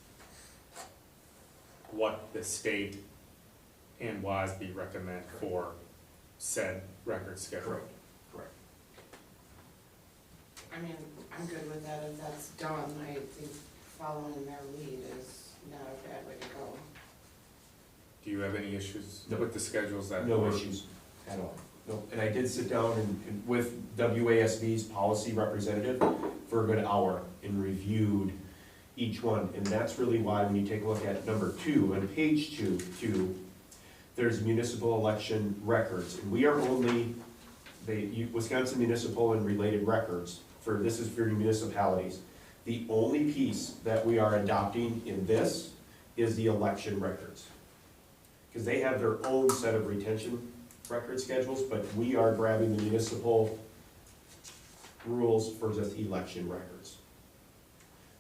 what the state and WASB recommend for said record schedule. Correct. Correct. I mean, I'm good with that if that's done. I think following their lead is not a bad way to go. Do you have any issues No. with the schedules that? No issues at all. No, and I did sit down and with WASB's policy representative for a good hour and reviewed each one. And that's really why when you take a look at number 2, on page 2, there's municipal election records. And we are only, Wisconsin municipal and related records, this is for municipalities. The only piece that we are adopting in this is the election records. because they have their own set of retention record schedules, but we are grabbing the municipal rules for just election records.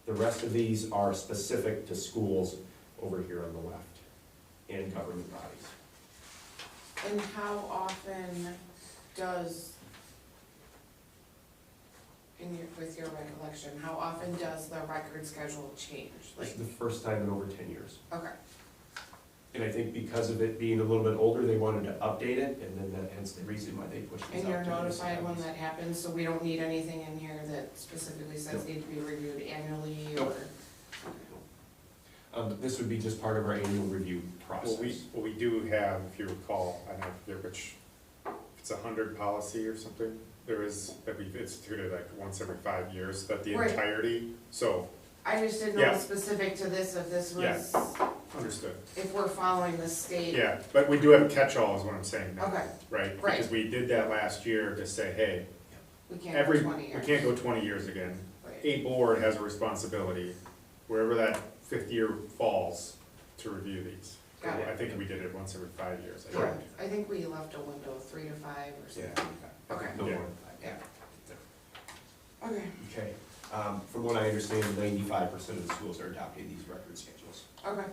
The rest of these are specific to schools over here on the left and government bodies. And how often does, with your recollection, how often does the record schedule change? This Like, is the first time in over 10 years. okay, And I think because of it being a little bit older, they wanted to update it, and then that hence the reason why they pushed these and out. you're to notified when municipalities. that happens, so we don't need anything in here that specifically says Nope. need to be reviewed annually Nope. or? This would be just part of our annual review process. Well, we do have, if you recall, I don't forget which, if it's 100 policy or something, there is, that we've instituted like once every 5 years, that the Right. entirety, so, I just didn't know Yeah. specific to this, if this Yeah. was, understood. if we're following the state. Yeah, but we do have a catch-all is what I'm saying now, Okay, right? Right. Because we did that last year to say, hey, we can't go 20 we years. can't go 20 years again. Right. A board has a responsibility, wherever that 5th year falls, to review these. Got it. I think we did it once every 5 years. I think. Correct. I think we left a window of 3 to 5 or something. Okay. No Yeah. more than 5. Yeah. Okay, Okay, from what I understand, 95% of the schools are adopting these record schedules. okay.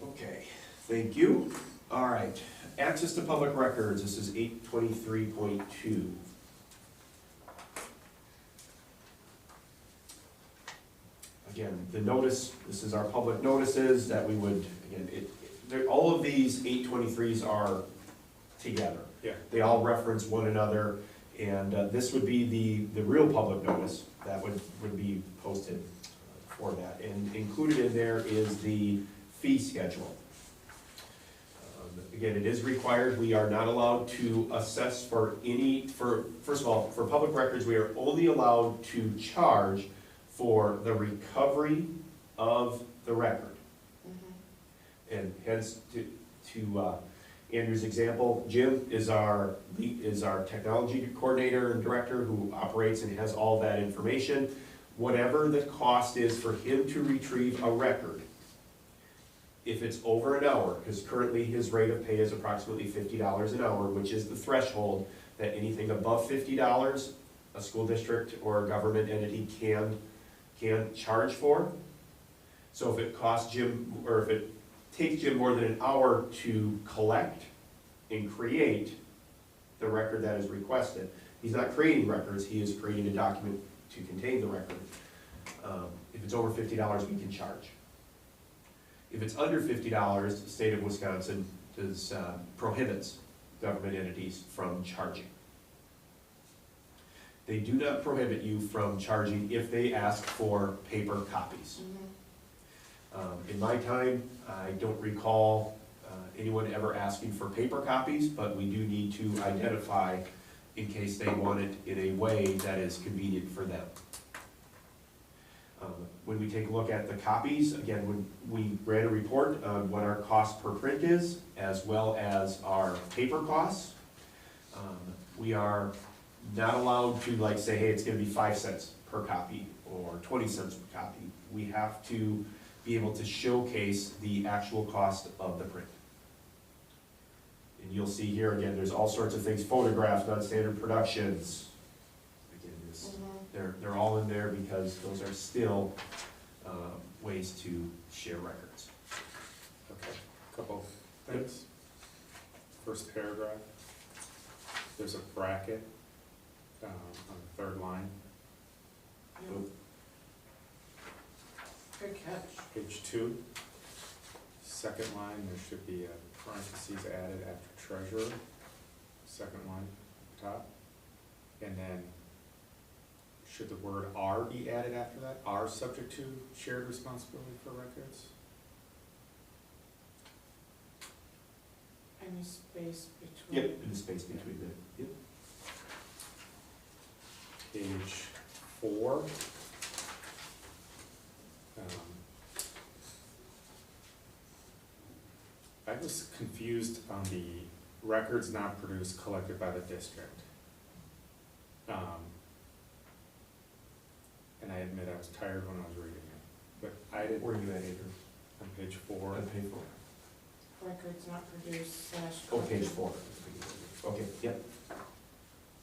Okay, thank you. All right, access to public records, this is 823.2. Again, the notice, this is our public notices that we would, again, all of these 823s are together. Yeah. They all reference one another, and this would be the real public notice that would be posted for that. And included in there is the fee schedule. Again, it is required, we are not allowed to assess first of all, for public records, we are only allowed to charge for the recovery of the record. Mhm. And hence, to Andrew's example, Jim is our technology coordinator and director who operates and has all that information. Whatever the cost is for him to retrieve a record, if it's over an hour, because currently his rate of pay is approximately $50 an hour, which is the threshold that anything above $50, a school district or a government entity can charge for. So if it costs Jim, or if it takes Jim more than an hour to collect and create the record that is requested, he's not creating records, he is creating a document to contain the record. If it's over $50, we can charge. If it's under $50, the state of Wisconsin prohibits government entities from charging. They do not prohibit you from charging if they ask for paper copies. Mhm. In my time, I don't recall anyone ever asking for paper copies, but we do need to identify in case they want it in a way that is convenient for them. When we take a look at the copies, again, when we ran a report on what our cost per print is, as well as our paper costs, we are not allowed to like say, hey, it's gonna be 5 cents per copy or 20 cents per copy. We have to be able to showcase the actual cost of the print. And you'll see here, again, there's all sorts of things, photographs, non-standard productions. Again, this, Mhm. they're all in there because those are still ways to share records. Okay, couple things. First paragraph, there's a bracket on the 3rd line, Yep. Good catch. page 2. 2nd line, there should be a parentheses added after treasurer, 2nd line, top. And then, should the word "are" be added after that? Are subject to shared responsibility for records? Any space between? Yep, in the space between them, yep. Page 4. I was confused on the records not produced collected by the district. And I admit I was tired when I was reading it, but I didn't. Where are you at, Andrew? On page 4. On page 4. Records not produced slash. Oh, page 4. Okay, yep.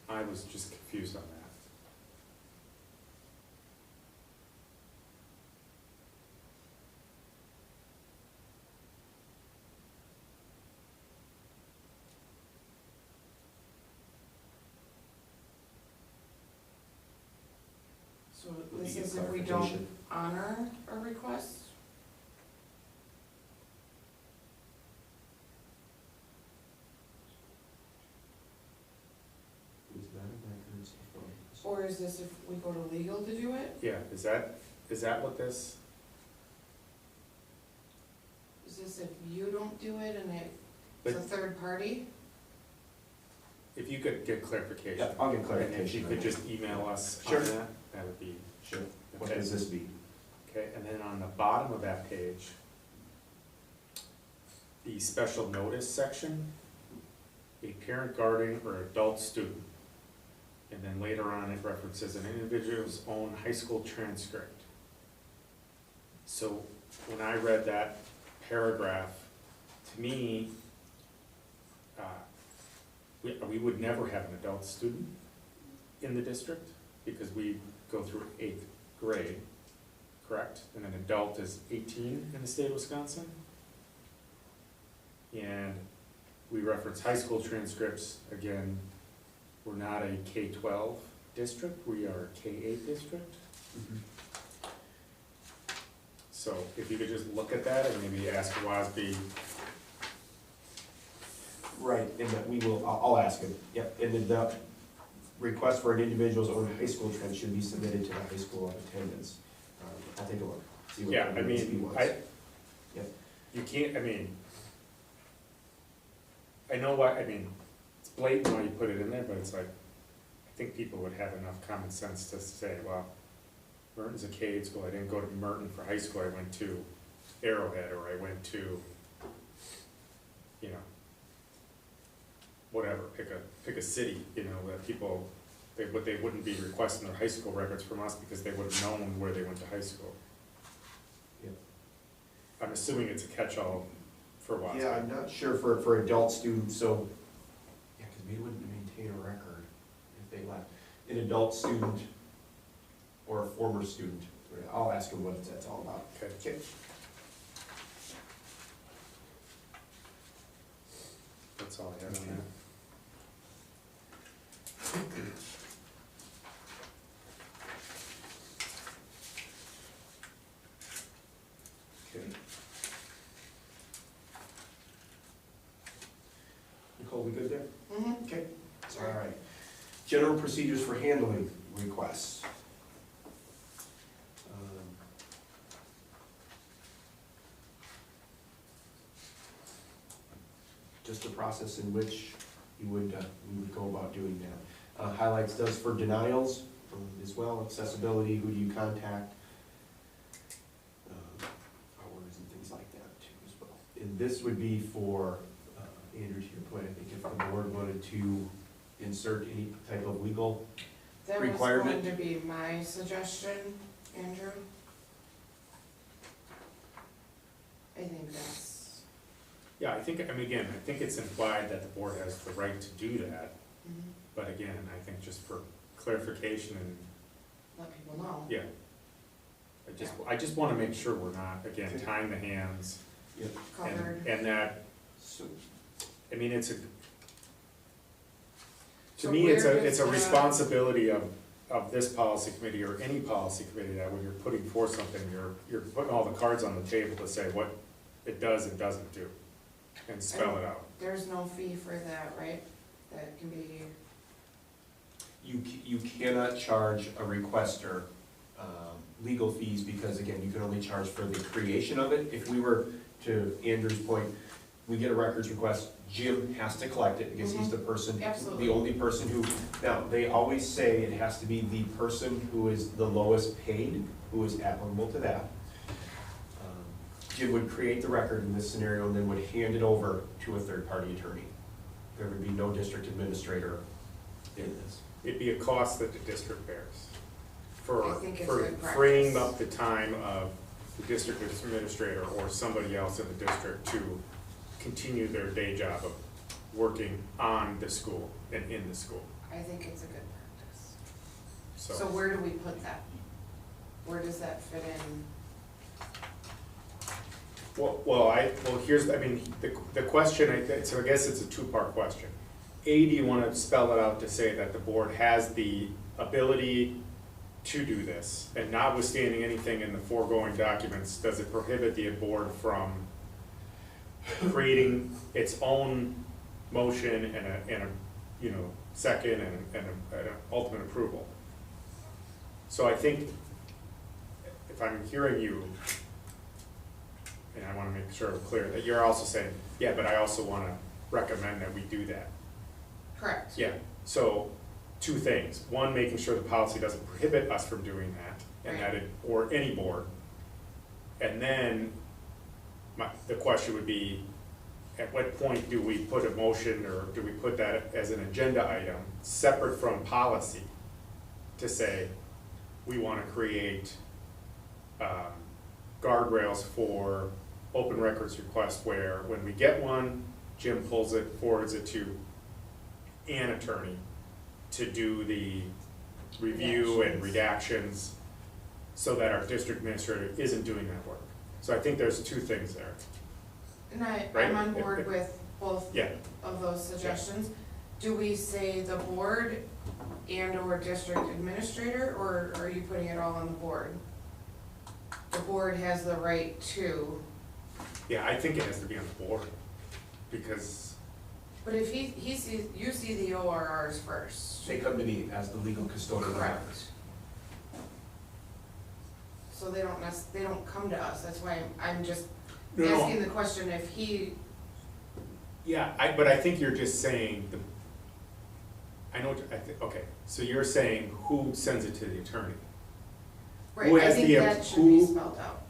I was just confused on that. So Would this you get is if we don't clarification? honor a request? Who's not in records from- Or is this if we go to legal to do it? Yeah, is that what this, Is this if you don't do it and it's a third party? if you could get clarification? Yeah, I'll get And clarification. if you could just email us Sure. on that, that would be, Sure. What Okay. does this be? okay, and then on the bottom of that page, the special notice section, a parent, guardian, or adult student. And then later on, it references an individual's own high school transcript. So when I read that paragraph, to me, we would never have an adult student in the district because we go through 8th grade, correct? And an adult is 18 in the state of Wisconsin. And we reference high school transcripts, again, we're not a K-12 district, we are a K-8 district. So if you could just look at that and maybe ask WASB, Right, and that we will, I'll ask him, yep, and the request for an individual's own high school trend should be submitted to the high school of attendance. I'll take a look, see what. yeah, I the WASB mean, wants. Yep. you can't, I mean, I know why, I mean, it's blatant why you put it in there, but it's like, I think people would have enough common sense to say, well, Merton's a K-8 school, I didn't go to Merton for high school, I went to Arrowhead, or I went to, you know, whatever, pick a city, you know, that people, they wouldn't be requesting their high school records from us because they would have known where they went to high school. Yep. I'm assuming it's a catch-all for WASB. Yeah, I'm not sure for adult students, so, yeah, because we wouldn't maintain a record if they left. An adult student or a former student, I'll ask him what that's all about. Okay. That's all I have on that. Okay. Nicole, we good there? Mm-hmm. Okay. All right. General procedures for handling requests. Just the process in which you would, we would go about doing that. Highlights does for denials as well, accessibility, who do you contact, hours and things like that too as well. And this would be for, Andrew, to your point, I think if the board wanted to insert any type of legal That was requirement. going to be my suggestion, Andrew. I think that's, Yeah, I think, I mean, again, I think it's implied that the board has the right to do that, mhm, but again, I think just for clarification and, let people know. yeah. I just wanna make sure we're not, again, tying the hands, Covered. and that, So, I mean, it's a, to So me, it's we're a just gonna- responsibility of this policy committee or any policy committee that when you're putting forth something, you're putting all the cards on the table to say what it does and doesn't do, and spell it out. There's no fee for that, right? That can be, you cannot charge a requester legal fees because, again, you can only charge for the creation of it. If we were, to Andrew's point, we get a records request, Jim has to collect it because he's the person, Absolutely. the only person who, now, they always say it has to be the person who is the lowest paid, who is applicable to that. Jim would create the record in this scenario and then would hand it over to a third-party attorney. There would be no district administrator in this. It'd be a cost that the district bears for I think it's for good practice. freeing up the time of the district administrator or somebody else in the district to continue their day job of working on the school and in the school. I think it's a good practice. So So, where do we put that? Where does that fit in? here's, the question, so I guess it's a two-part question. A, do you want to spell it out to say that the board has the ability to do this? And notwithstanding anything in the foregoing documents, does it prohibit the board from creating its own motion and a second and an ultimate approval? So I think, if I'm hearing you, and I want to make sure I'm clear, that you're also saying, yeah, but I also want to recommend that we do that. Correct. Yeah, so two things. One, making sure the policy doesn't prohibit us from doing that, and that it, or any board. And then, the question would be, at what point do we put a motion, or do we put that as an agenda item, separate from policy, to say, we want to create guardrails for open records requests where when we get one, Jim pulls it, forwards it to an attorney to do the review and redactions so that our district administrator isn't doing that work. So I think there's two things there. And Right. I'm on board with both Yeah. of those suggestions. Do we say the board and or district administrator, or are you putting it all on the board? The board has the right to, Yeah, I think it has to be on the board, because, but if he sees, you see the ORRs first. They come to me as the legal custodian. of Correct. records. So they don't come to us, that's why I'm just No, no. asking the question if he, yeah, but I think you're just saying, okay, so you're saying who sends it to the attorney? right, Who I has think the- that should be who- spelled out.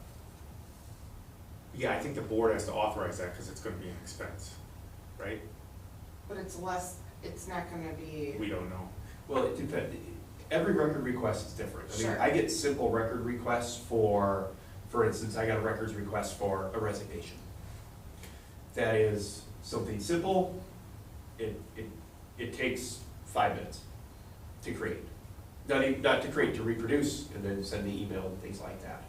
Yeah, I think the board has to authorize that because it's gonna be an expense, right? But it's not gonna be, We don't know. Well, it depends, every record request is different. I mean, Sure. I get simple record requests for instance, I got a records request for a resignation. That is something simple, it takes 5 minutes to create. Not to create, to reproduce, and then send the email and things like that.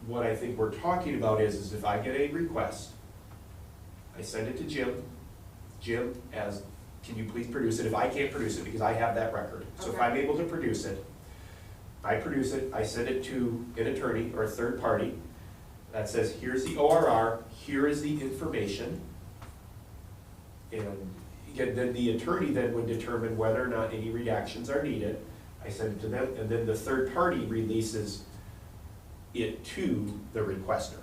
What I think we're talking about is if I get a request, I send it to Jim. Jim, can you please produce it? If I can't produce it, because I have that record. So if Okay. I'm able to produce it, I produce it, I send it to an attorney or a third party that says, here's the ORR, here is the information. And again, then the attorney then would determine whether or not any redactions are needed. I send it to them, and then the third party releases it to the requester.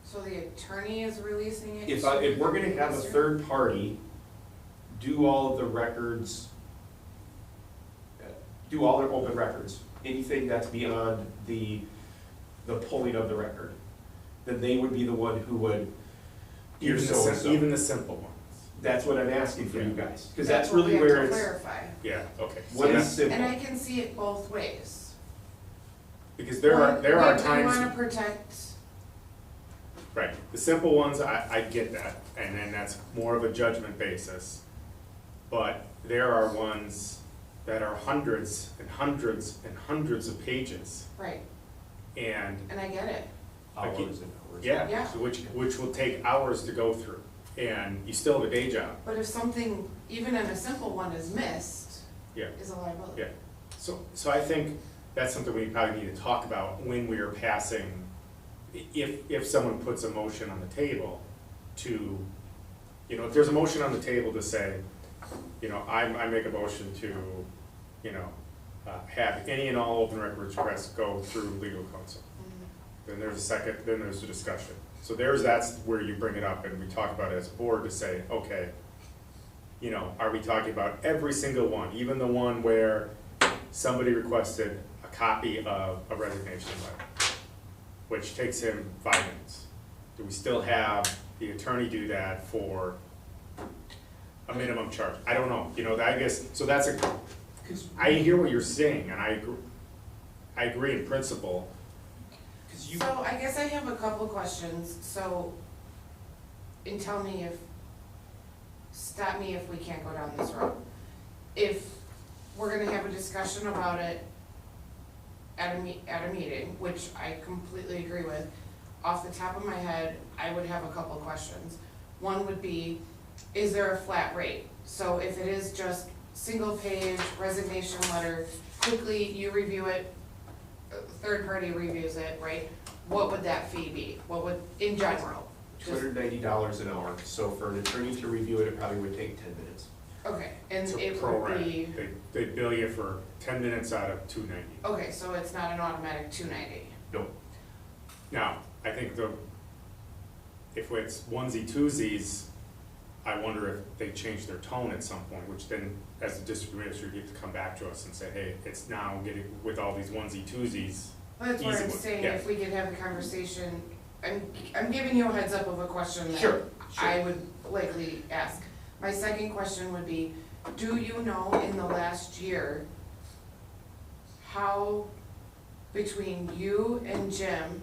so the attorney is releasing it? If to we're the gonna have a requester? third party do all of the records, do all their open records, anything that's beyond the pulling of the record, then they would be the one who would, Even here's the so-and-so. even the simple ones. That's what I'm asking for you Yeah. guys, because that's what we really have where to it's, clarify. Yeah, okay. So what is that's- simple. And I can see it both ways. Because there are We times. wanna protect, Right, the simple ones, I get that, and then that's more of a judgment basis. But there are ones that are hundreds and hundreds and hundreds of pages, right, and, and I get it. Hours and hours. yeah, Yeah. so which will take hours to go through, and you still have a day job. But if something, even in a simple one, is missed, Yeah. is a liability. Yeah, so I think that's something we probably need to talk about when we are passing, if someone puts a motion on the table to, if there's a motion on the table to say, I make a motion to, have any and all open records requests go through legal counsel. Mhm. Then there's a second, then there's a discussion. So that's where you bring it up and we talk about it as a board to say, okay, are we talking about every single one, even the one where somebody requested a copy of a resignation letter, which takes him 5 minutes? Do we still have the attorney do that for a minimum charge? I don't know, I guess, so I hear what you're saying, and I agree in principle, So I guess I have a couple questions, so, and tell me stop me if we can't go down this road. If we're gonna have a discussion about it at a meeting, which I completely agree with, off the top of my head, I would have a couple questions. One would be, is there a flat rate? So if it is just single page resignation letter, quickly you review it, third party reviews it, right? What would that fee be? What would, in general? $290 an hour, so for an attorney to review it, it probably would take 10 minutes. Okay, and It's a it pro would rata. be, They bill you for 10 minutes out of 290. okay, so it's not an automatic 290. No, Now, I think if it's onesie twosies, I wonder if they change their tone at some point, which then, as a district administrator, you have to come back to us and say, hey, it's now getting, with all these onesie twosies. That's what Easy I'm one, saying, yeah. if we could have a conversation, I'm giving you a heads up of a question that Sure, I would likely ask. My second question would be, do you know in the last year how between you and Jim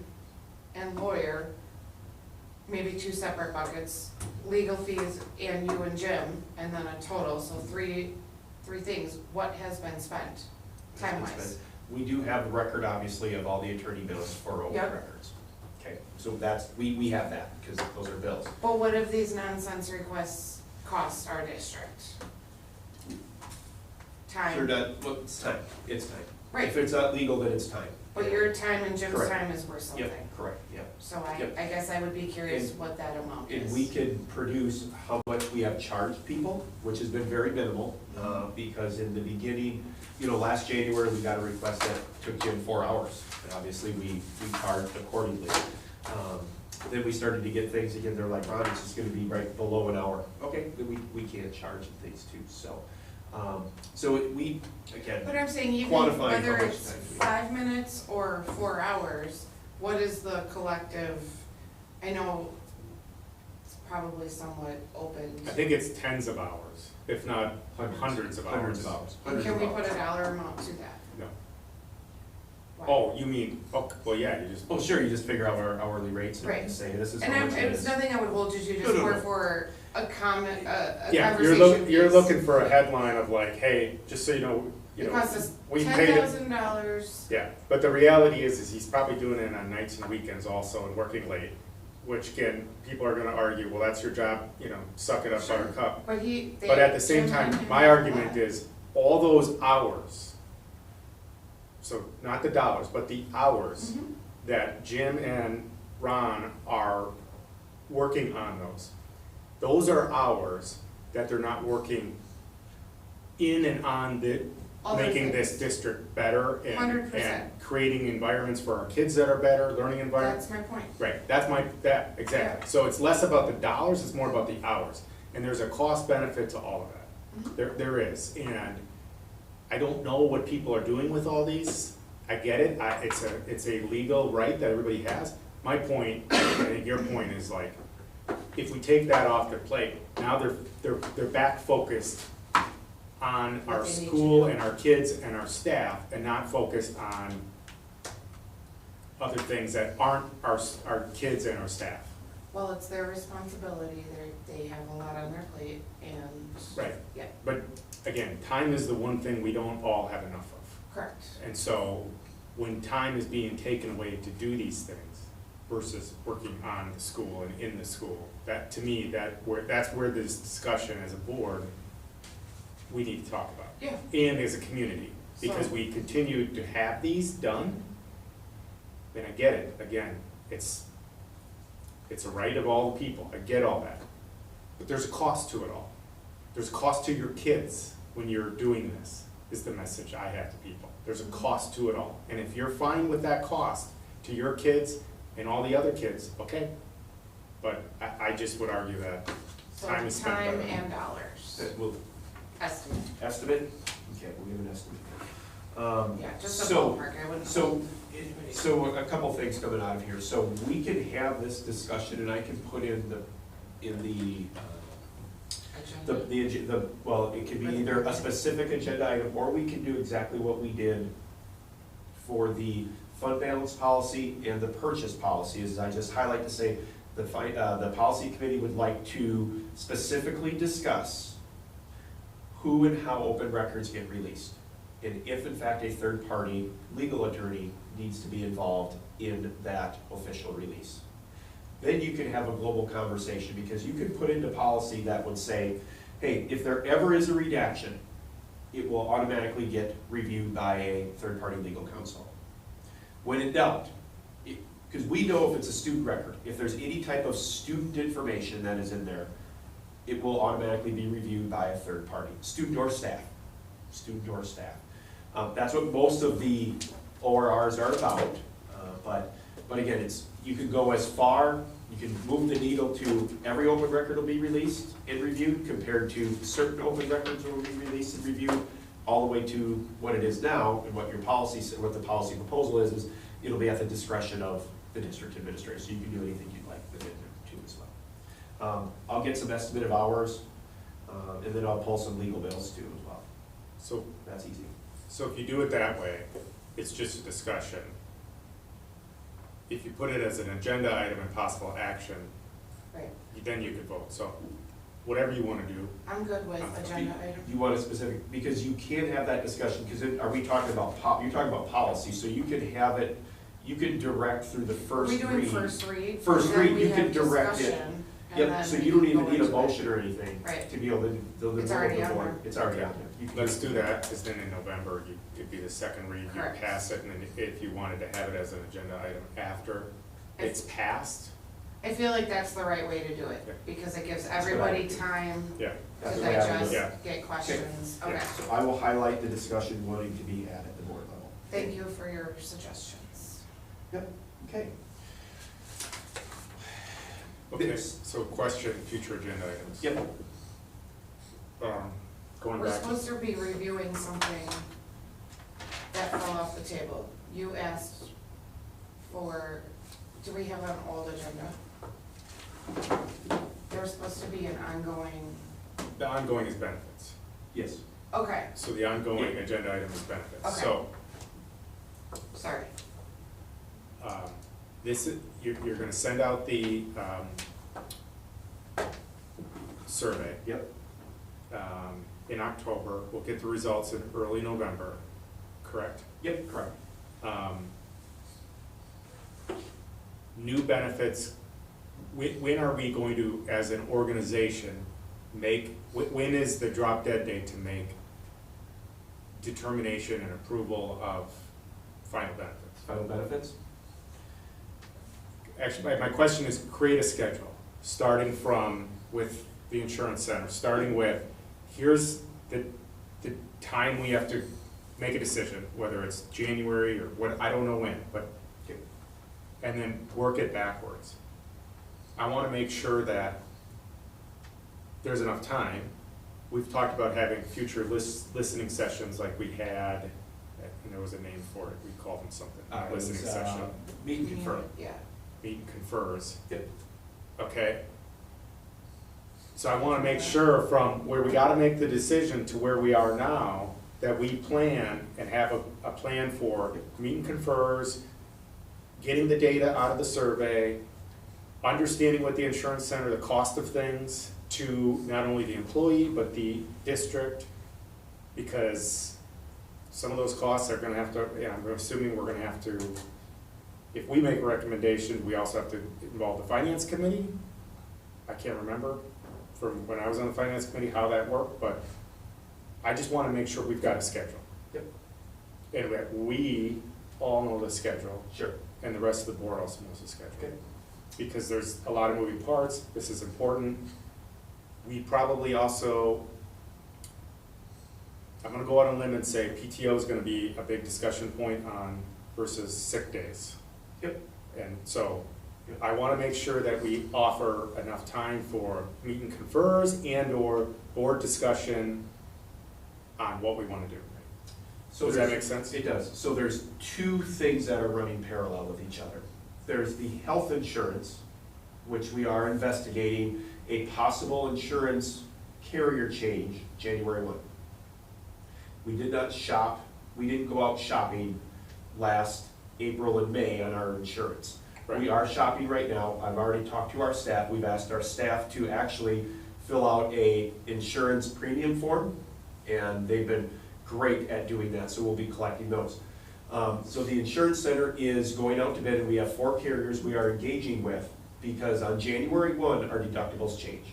and lawyer, maybe two separate buckets, legal fees and you and Jim, and then a total, so three things, what has been spent time-wise? we do have a record, obviously, of all the attorney bills for open Yep. records. Okay, so that's, we have that, because those are bills. But what if these nonsense requests cost our district? Sure, Time, well, it's time, it's time. right, If it's not legal, then it's time. but your time and Jim's Correct. time is worth something. Yep, correct, yep. So I Yep. guess I would be curious what that amount is. And we could produce how much we have charged people, which has been very minimal, because in the beginning, last January, we got a request that took Jim 4 hours, and obviously we charged accordingly. Then we started to get things again, they're like, Ron, it's just gonna be right below an hour. Okay, then we can't charge things too, so, we, again, But I'm saying even quantifying how whether much it's time we- 5 minutes or 4 hours, what is the collective, I know it's probably somewhat open. I think it's tens of hours, if not hundreds of hours. Hundreds of hours. And can we Hundreds of put a hours. dollar amount to that? No. Why? Oh, you mean, well, yeah, you just. Oh, sure, you just figure out our hourly rates and Right. just say, this is And how much it it's is. nothing I would hold you to, No, just no, more no. for a comment, a Yeah, conversation you're piece. looking for a headline of like, hey, just so you know, It costs us we paid it. $10,000. Yeah, but the reality is he's probably doing it on nights and weekends also and working late, which again, people are gonna argue, well, that's your job, suck it up, Sure. buttercup. But But at the same time, my argument is, all those hours, so not the dollars, but the hours Mhm. that Jim and Ron are working on those are hours that they're not working in and on Other making things. this district better and 100%. creating environments for our kids that are better, learning environments. That's my point. Right, exactly. Yeah. So it's less about the dollars, it's more about the hours. And there's a cost benefit to all of that. Mhm. There is, and I don't know what people are doing with all these. I get it, it's a legal right that everybody has. My point, I think your point is like, if we take that off their plate, now they're back focused on What our they need to school do. and our kids and our staff, and not focused on other things that aren't our kids and our staff. Well, it's their responsibility, they have a lot on their plate, and. Right. Yeah, But again, time is the one thing we don't all have enough of. correct. And so when time is being taken away to do these things versus working on the school and in the school, that, to me, that's where this discussion as a board, we need to talk about. Yeah. And as a community, because So- we continue to have these done, then I get it, again, it's a right of all the people, I get all that. But there's a cost to it all. There's a cost to your kids when you're doing this, is the message I have to people. There's a cost to it all. And if you're fine with that cost to your kids and all the other kids, okay. But I just would argue that So time is spent time better. and dollars, We'll estimate, estimate, okay, we'll give an estimate. yeah, just a So- ballpark, I wouldn't. So, a couple things coming out of here, so we can have this discussion and I can put in the Agenda. well, it could be either a specific agenda item, or we can do exactly what we did for the fund balance policy and the purchase policy, as I just highlight to say, the policy committee would like to specifically discuss who and how open records get released, and if in fact a third-party legal attorney needs to be involved in that official release. Then you can have a global conversation, because you could put into policy that would say, hey, if there ever is a redaction, it will automatically get reviewed by a third-party legal counsel. When in doubt, because we know if it's a student record, if there's any type of student information that is in there, it will automatically be reviewed by a third party, student or staff. Student or staff. That's what most of the ORRs are about, but again, you can go as far, you can move the needle to every open record will be released and reviewed, compared to certain open records will be released and reviewed, all the way to what it is now, and what your policy, what the policy proposal is it'll be at the discretion of the district administrator, so you can do anything you'd like with it too as well. I'll get some estimate of hours, and then I'll pull some legal bills too as well. So That's easy. So if you do it that way, it's just a discussion. If you put it as an agenda item and possible action, Right, then you could vote. So whatever you want to do. I'm good with agenda item. You want a specific, because you can have that discussion, because are we talking about, you're talking about policy, so you could have it, you could direct through the first read. Are we doing first read? First Then read, we you have can direct it. discussion, and Yep, then so we you don't can even go need a into it. motion or anything Right. to be able to deliver. It's already on the board. there. It's already on there. You can Let's do that, because then in November, it'd be the second read, you Correct. pass it, and then if you wanted to have it as an agenda item after it's passed, I feel like that's the right way to do it, Yeah. because it gives what I everybody would do. time yeah. to That's the way I would digest, do it. Yeah. get questions. Yeah, Okay, so I will highlight the discussion wanting to be had at the board level. thank you for your suggestions. Yep, okay. Okay, This- so question, future agenda items. Yep, Going We're back, supposed to be reviewing something that fell off the table. You asked for, do we have an old agenda? There was supposed to be an ongoing, the ongoing is benefits. yes. okay, So the ongoing agenda item is benefits. Okay. So, sorry. this is, you're gonna send out the, survey. Yep. In October, we'll get the results in early November, correct? Yep, correct. New benefits, when are we going to, as an organization, when is the drop dead date to make determination and approval of final benefits? Final benefits? Actually, my question is create a schedule, starting with the insurance center, starting with, here's the time we have to make a decision, whether it's January or what, I don't know when, but, and then work it backwards. I wanna make sure that there's enough time. We've talked about having future listening sessions like we had, and there was a name for it, we called them something, It was, listening session, Meet and confirm. Yeah, meet and confers. Yep. Okay? So I wanna make sure from where we gotta make the decision to where we are now, that we plan and have a plan for meet and confers, getting the data out of the survey, understanding what the insurance center, the cost of things to not only the employee, but the district, because some of those costs are gonna have to, I'm assuming we're gonna have to, if we make a recommendation, we also have to involve the finance committee. I can't remember from when I was on the finance committee how that worked, but I just wanna make sure we've got a schedule. Yep. And that we all know the schedule, Sure. and the rest of the board also knows the schedule. Okay. Because there's a lot of moving parts, this is important. We probably also, I'm gonna go out on a limb and say PTO is gonna be a big discussion point on versus sick days. Yep. And so, Yep. I wanna make sure that we offer enough time for meet and confers and or board discussion on what we wanna do. So Does that there's- make sense? It does. So there's two things that are running parallel with each other. There's the health insurance, which we are investigating a possible insurance carrier change January 1. We did not shop, we didn't go out shopping last April and May on our insurance. Right. We are shopping right now. I've already talked to our staff. We've asked our staff to actually fill out a insurance premium form, and they've been great at doing that, so we'll be collecting those. So the insurance center is going out to bid, and we have 4 carriers we are engaging with, because on January 1, our deductibles change.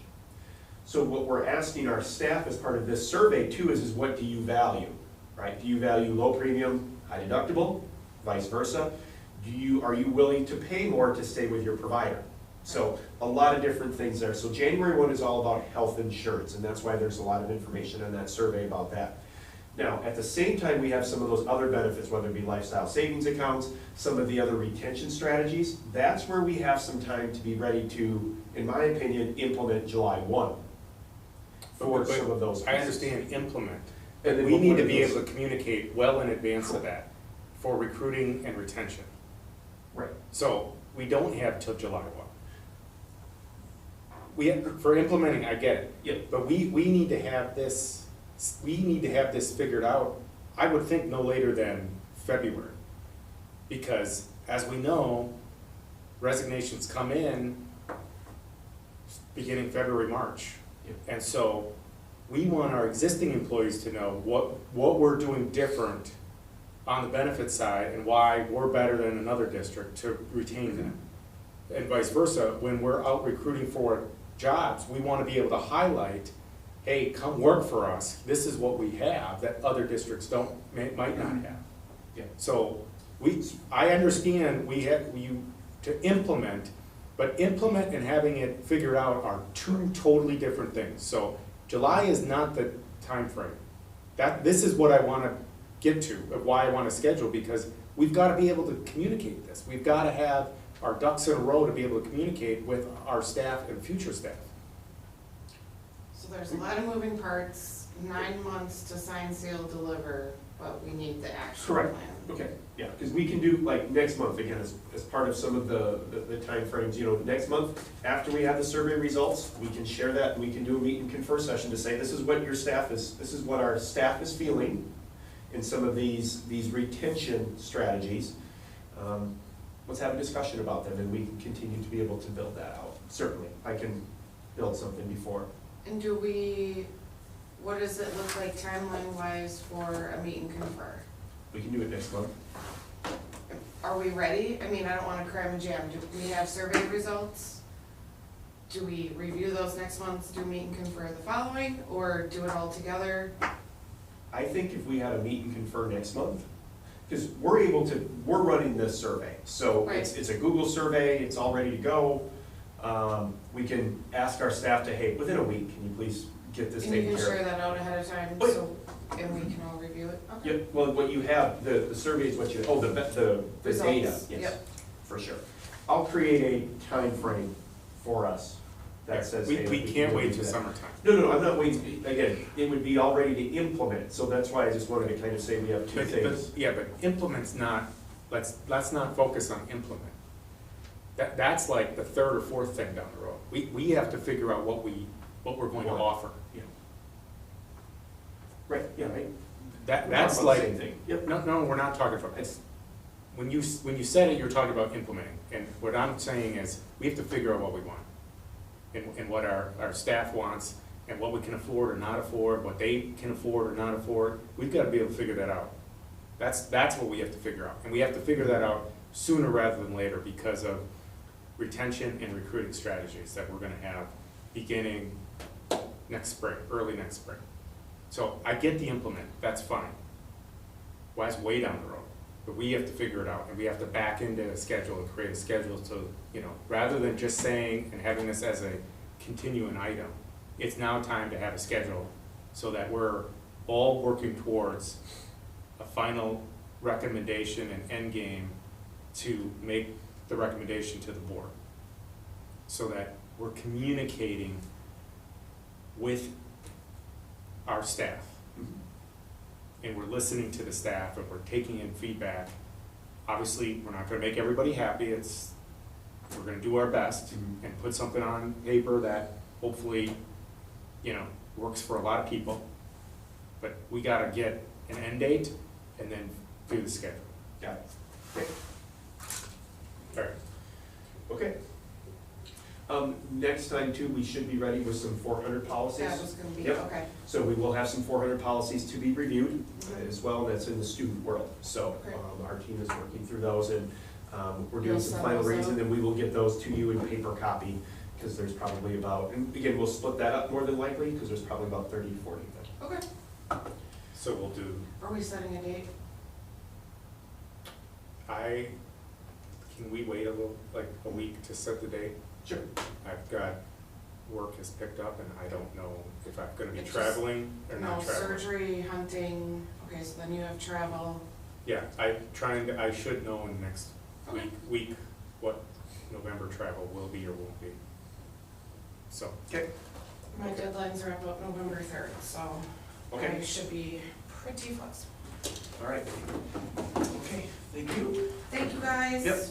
So what we're asking our staff as part of this survey too is what do you value, right? Do you value low premium, high deductible, vice versa? Are you willing to pay more to stay with your provider? So a lot of different things there. So January 1 is all about health insurance, and that's why there's a lot of information in that survey about that. Now, at the same time, we have some of those other benefits, whether it be lifestyle savings accounts, some of the other retention strategies. That's where we have some time to be ready to, in my opinion, implement July 1 for some of those pieces. I understand implement, And then we need to what be are those- able to communicate well in advance of that for recruiting and retention. Right. So we don't have till July 1. For implementing, I get it. Yep. But we need to have this, figured out, I would think no later than February. Because as we know, resignations come in beginning February, March. Yep. And so we want our existing employees to know what we're doing different on the benefit side and why we're better than another district to retain them. And vice versa, when we're out recruiting for jobs, we want to be able to highlight, hey, come work for us. This is what we have that other districts might not have. Yeah. So I understand to implement, but implement and having it figured out are 2 totally different things. So July is not the time frame. This is what I want to get to, of why I want to schedule, because we've got to be able to communicate this. We've got to have our ducks in a row to be able to communicate with our staff and future staff. So there's a lot of moving parts, 9 months to sign, seal, deliver, but we need the action plan. Correct. Okay, yeah, because we can do, like, next month, again, as part of some of the timeframes, next month, after we have the survey results, we can share that, and we can do a meet and confer session to say, this is what our staff is feeling in some of these retention strategies. Let's have a discussion about them, and we can continue to be able to build that out. Certainly, I can build something before. And what does it look like timeline-wise for a meet and confer? We can do it next month. Are we ready? I mean, I don't wanna cram and jam. Do we have survey results? Do we review those next month, do meet and confer the following, or do it all together? I think if we had a meet and confer next month, because we're running this survey. So Right. it's a Google survey, it's all ready to go. We can ask our staff to, hey, within a week, can you please get this And you taken can care share of? that out ahead of time, Oh, yeah. and we can all review it? Okay. Yep, well, what you have, the survey is what you, the data, Results, yes, yep. for sure. I'll create a time frame for us that says, hey. We can't can wait do till that. summertime. No, I'm not waiting, again, it would be all ready to implement, so that's why I just wanted to kind of say we have 2 things. But implement's not, let's not focus on implement. That's like the 3rd or 4th thing down the road. We have to figure out what we're going to What? offer. Yeah. Right, yeah, right. That's We're talking about like, the same thing. Yep. no, we're not talking about this. When you said it, you're talking about implementing, and what I'm saying is, we have to figure out what we want, and what our staff wants, and what we can afford or not afford, what they can afford or not afford. We've got to be able to figure that out. That's what we have to figure out, and we have to figure that out sooner rather than later because of retention and recruiting strategies that we're gonna have beginning next spring, early next spring. So I get the implement, that's fine. Well, that's way down the road, but we have to figure it out, and we have to back into a schedule and create a schedule to, rather than just saying and having this as a continuing item, it's now time to have a schedule so that we're all working towards a final recommendation and end game to make the recommendation to the board, so that we're communicating with our staff, and we're listening to the staff, and we're taking in feedback. Obviously, we're not gonna make everybody happy, we're gonna do our best and put something on paper that hopefully, works for a lot of people, but we gotta get an end date and then do the schedule. Got it. Okay. Okay. Next time too, we should be ready with some 400 policies. That was gonna be, Yep. okay, So we will have some 400 policies to be reviewed as well, and that's in the student world. So Okay. our team is working through those, and we're doing You'll some send final those reads, out? and then we will get those to you in paper copy, because there's probably about, and again, we'll split that up more than likely, because there's probably about 30 to 40 of them. okay. So we'll do, Are we setting a date? can we wait a little, like a week to set the date? Sure. I've got, work has picked up and I don't know if I'm gonna be It's just- traveling or No, not traveling. surgery, hunting, okay, so then you have travel. Yeah, I should know in the next week what November travel will be or won't be. So, Okay. My Okay. deadlines are about November 3rd, so Okay. I should be pretty flexible. All right. Okay, thank you. Thank you, guys. Yep.